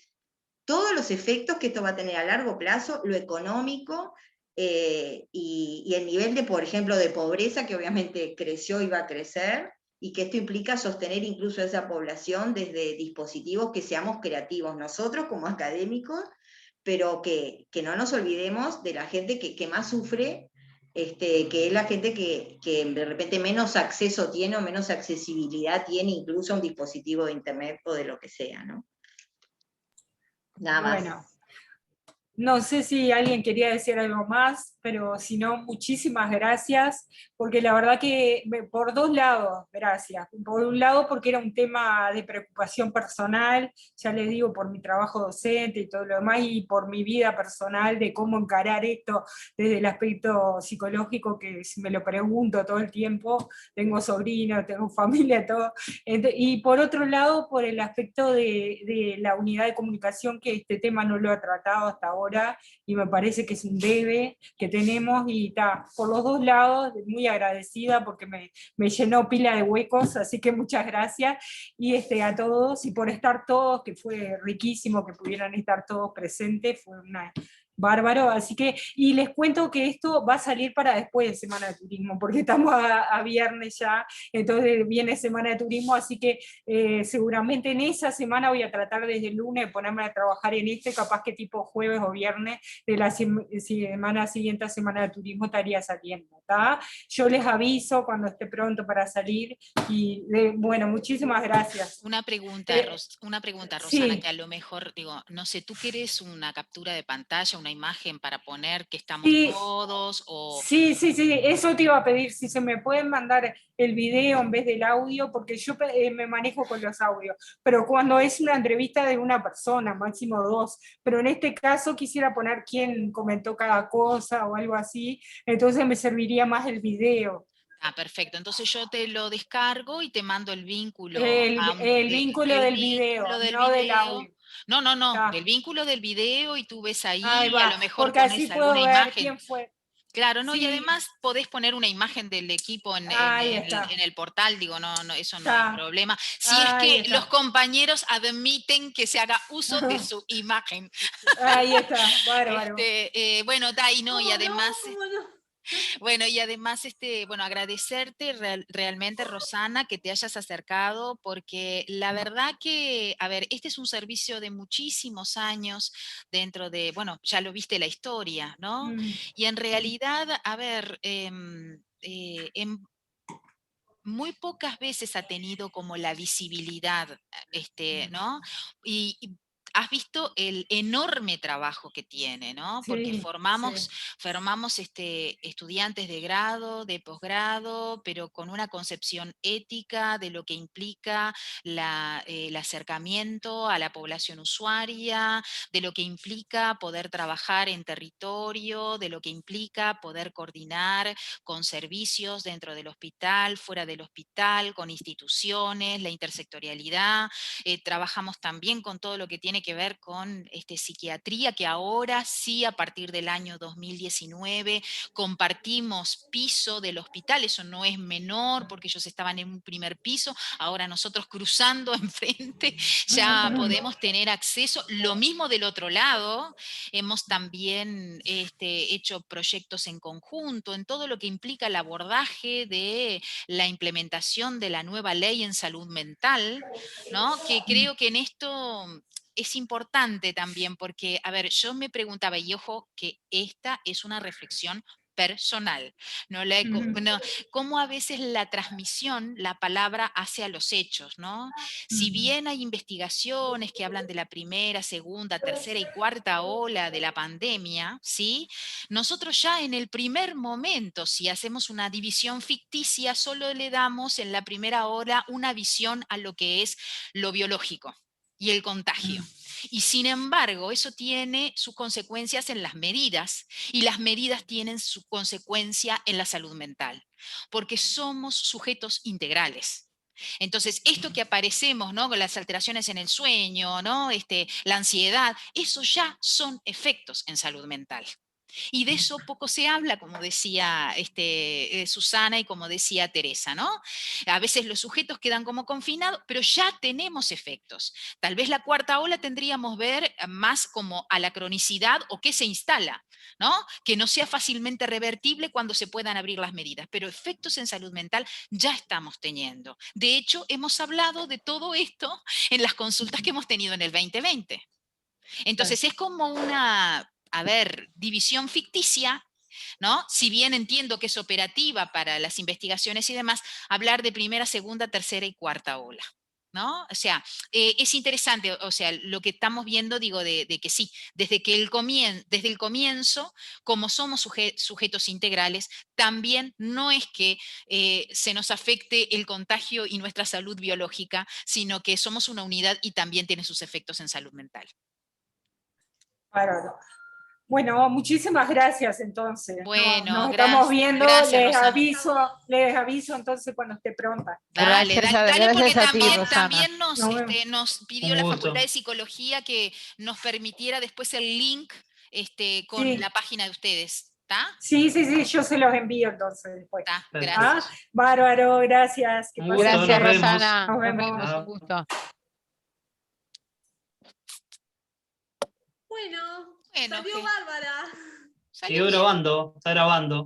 todos los efectos que esto va a tener a largo plazo, lo económico, y el nivel de, por ejemplo, de pobreza, que obviamente creció y va a crecer, y que esto implica sostener incluso a esa población desde dispositivos que seamos creativos nosotros como académicos, pero que no nos olvidemos de la gente que más sufre, que es la gente que de repente menos acceso tiene o menos accesibilidad tiene incluso a un dispositivo de internet o de lo que sea, ¿no? Nada más. Bueno, No sé si alguien quería decir algo más, pero si no, muchísimas gracias, porque la verdad que por dos lados, gracias. Por un lado, porque era un tema de preocupación personal, ya les digo, por mi trabajo docente y todo lo demás, y por mi vida personal, de cómo encarar esto desde el aspecto psicológico, que si me lo pregunto todo el tiempo, tengo sobrinos, tengo familia, todo. Y por otro lado, por el aspecto de la unidad de comunicación, que este tema no lo ha tratado hasta ahora, y me parece que es un debe que tenemos, y está, por los dos lados, muy agradecida porque me llenó pila de huecos, así que muchas gracias, y a todos, y por estar todos, que fue riquísimo que pudieran estar todos presentes, fue una bárbaro, así que, y les cuento que esto va a salir para después de Semana de Turismo, porque estamos a viernes ya, entonces viene Semana de Turismo, así que seguramente en esa semana voy a tratar desde el lunes de ponerme a trabajar en capaz que tipo jueves o viernes de la semana siguiente a Semana de Turismo estaría saliendo, ¿está? Yo les aviso cuando esté pronto para salir, y bueno, muchísimas gracias. Una pregunta, Rosana, Sí. que a lo mejor, digo, no sé, ¿tú quieres una captura de pantalla, una imagen para poner que estamos Sí, todos? O... sí, eso te iba a pedir, si se me pueden mandar el video en vez del audio, porque yo me manejo con los audios, pero cuando es una entrevista de una persona, máximo dos, pero en este caso quisiera poner quién comentó cada cosa o algo así, entonces me serviría más el video. Ah, perfecto. Entonces yo te lo descargo y te mando el vínculo. El vínculo El del video, vínculo del no del video. audio. No, Ah, del vínculo del video, y tú ves ahí ahí, a va, lo mejor porque así pones alguna puedo ver imagen. quién fue. Claro, no, y Sí, además podés poner una imagen del equipo ahí está, en el portal, digo, no, eso no hay está, problema. Si es ahí que los está. compañeros admiten que se haga uso de su imagen. Ahí está, bárbaro. Bueno, Dai, no, y ¿Cómo no? además ¿Cómo no? bueno, y además, bueno, agradecerte realmente, Rosana, que te hayas acercado, porque la verdad que, a ver, este es un servicio de muchísimos años dentro de, bueno, ya lo viste la historia, ¿no? Mm, Y en realidad, a ver, muy pocas veces ha tenido como la visibilidad, ¿no? Y has visto el enorme trabajo que tiene, ¿no? Porque sí, sí. formamos estudiantes de grado, de posgrado, pero con una concepción ética de lo que implica el acercamiento a la población usuaria, de lo que implica poder trabajar en territorio, de lo que implica poder coordinar con servicios dentro del hospital, fuera del hospital, con instituciones, la intersectorialidad. Trabajamos también con todo lo que tiene que ver con psiquiatría, que ahora sí, a partir del año 2019, compartimos piso del hospital. Eso no es menor, porque ellos estaban en un primer piso, ahora nosotros cruzando enfrente ya podemos tener acceso. Lo mismo del otro lado, hemos también hecho proyectos en conjunto en todo lo que implica el abordaje de la implementación de la nueva ley en salud mental, ¿no? Que creo que en esto es importante también, porque, a ver, yo me preguntaba, y ojo, que esta es una reflexión personal, no la he no, cómo a veces la transmisión, la palabra hace a los hechos, ¿no? Si bien hay investigaciones que hablan de la primera, segunda, tercera y cuarta ola de la pandemia, ¿sí? Nosotros ya en el primer momento, si hacemos una división ficticia, solo le damos en la primera ola una visión a lo que es lo biológico y el contagio. Y sin embargo, eso tiene sus consecuencias en las medidas, y las medidas tienen su consecuencia en la salud mental, porque somos sujetos integrales. Entonces, esto que aparecemos, ¿no? Con las alteraciones en el sueño, ¿no? La ansiedad, eso ya son efectos en salud mental. Y de eso poco se habla, como decía Susana y como decía Teresa, ¿no? A veces los sujetos quedan como confinados, pero ya tenemos efectos. Tal vez la cuarta ola tendríamos ver más como a la cronicidad o qué se instala, ¿no? Que no sea fácilmente revertible cuando se puedan abrir las medidas, pero efectos en salud mental ya estamos teniendo. De hecho, hemos hablado de todo esto en las consultas que hemos tenido en el 2020. Entonces es como una, a ver, división ficticia, ¿no? Si bien entiendo que es operativa para las investigaciones y demás, hablar de primera, segunda, tercera y cuarta ola. ¿no? O sea, es interesante, o sea, lo que estamos viendo, digo, de que sí, desde el comienzo, como somos sujetos integrales, también no es que se nos afecte el contagio y nuestra salud biológica, sino que somos una unidad y también tiene sus efectos en salud mental. Bárbaro. Bueno, muchísimas gracias entonces. Bueno, nos estamos viendo, gracias, les aviso entonces cuando esté pronta. Dale, dale, porque gracias a ti, también, Rosana. también nos pidió Un la gusto. Facultad de Psicología que nos permitiera después el link con Sí. la página de ustedes. ¿Está? Sí, yo se los envío entonces después. Está, Perfecto. gracias. Bárbaro, gracias. Que Un gusto, pasen nos Gracias, bien. vemos. Rosana. Nos Nos vemos. vemos, un gusto. Bueno, Bueno, salió ¿qué? Bárbara. Salió Está bien. grabando.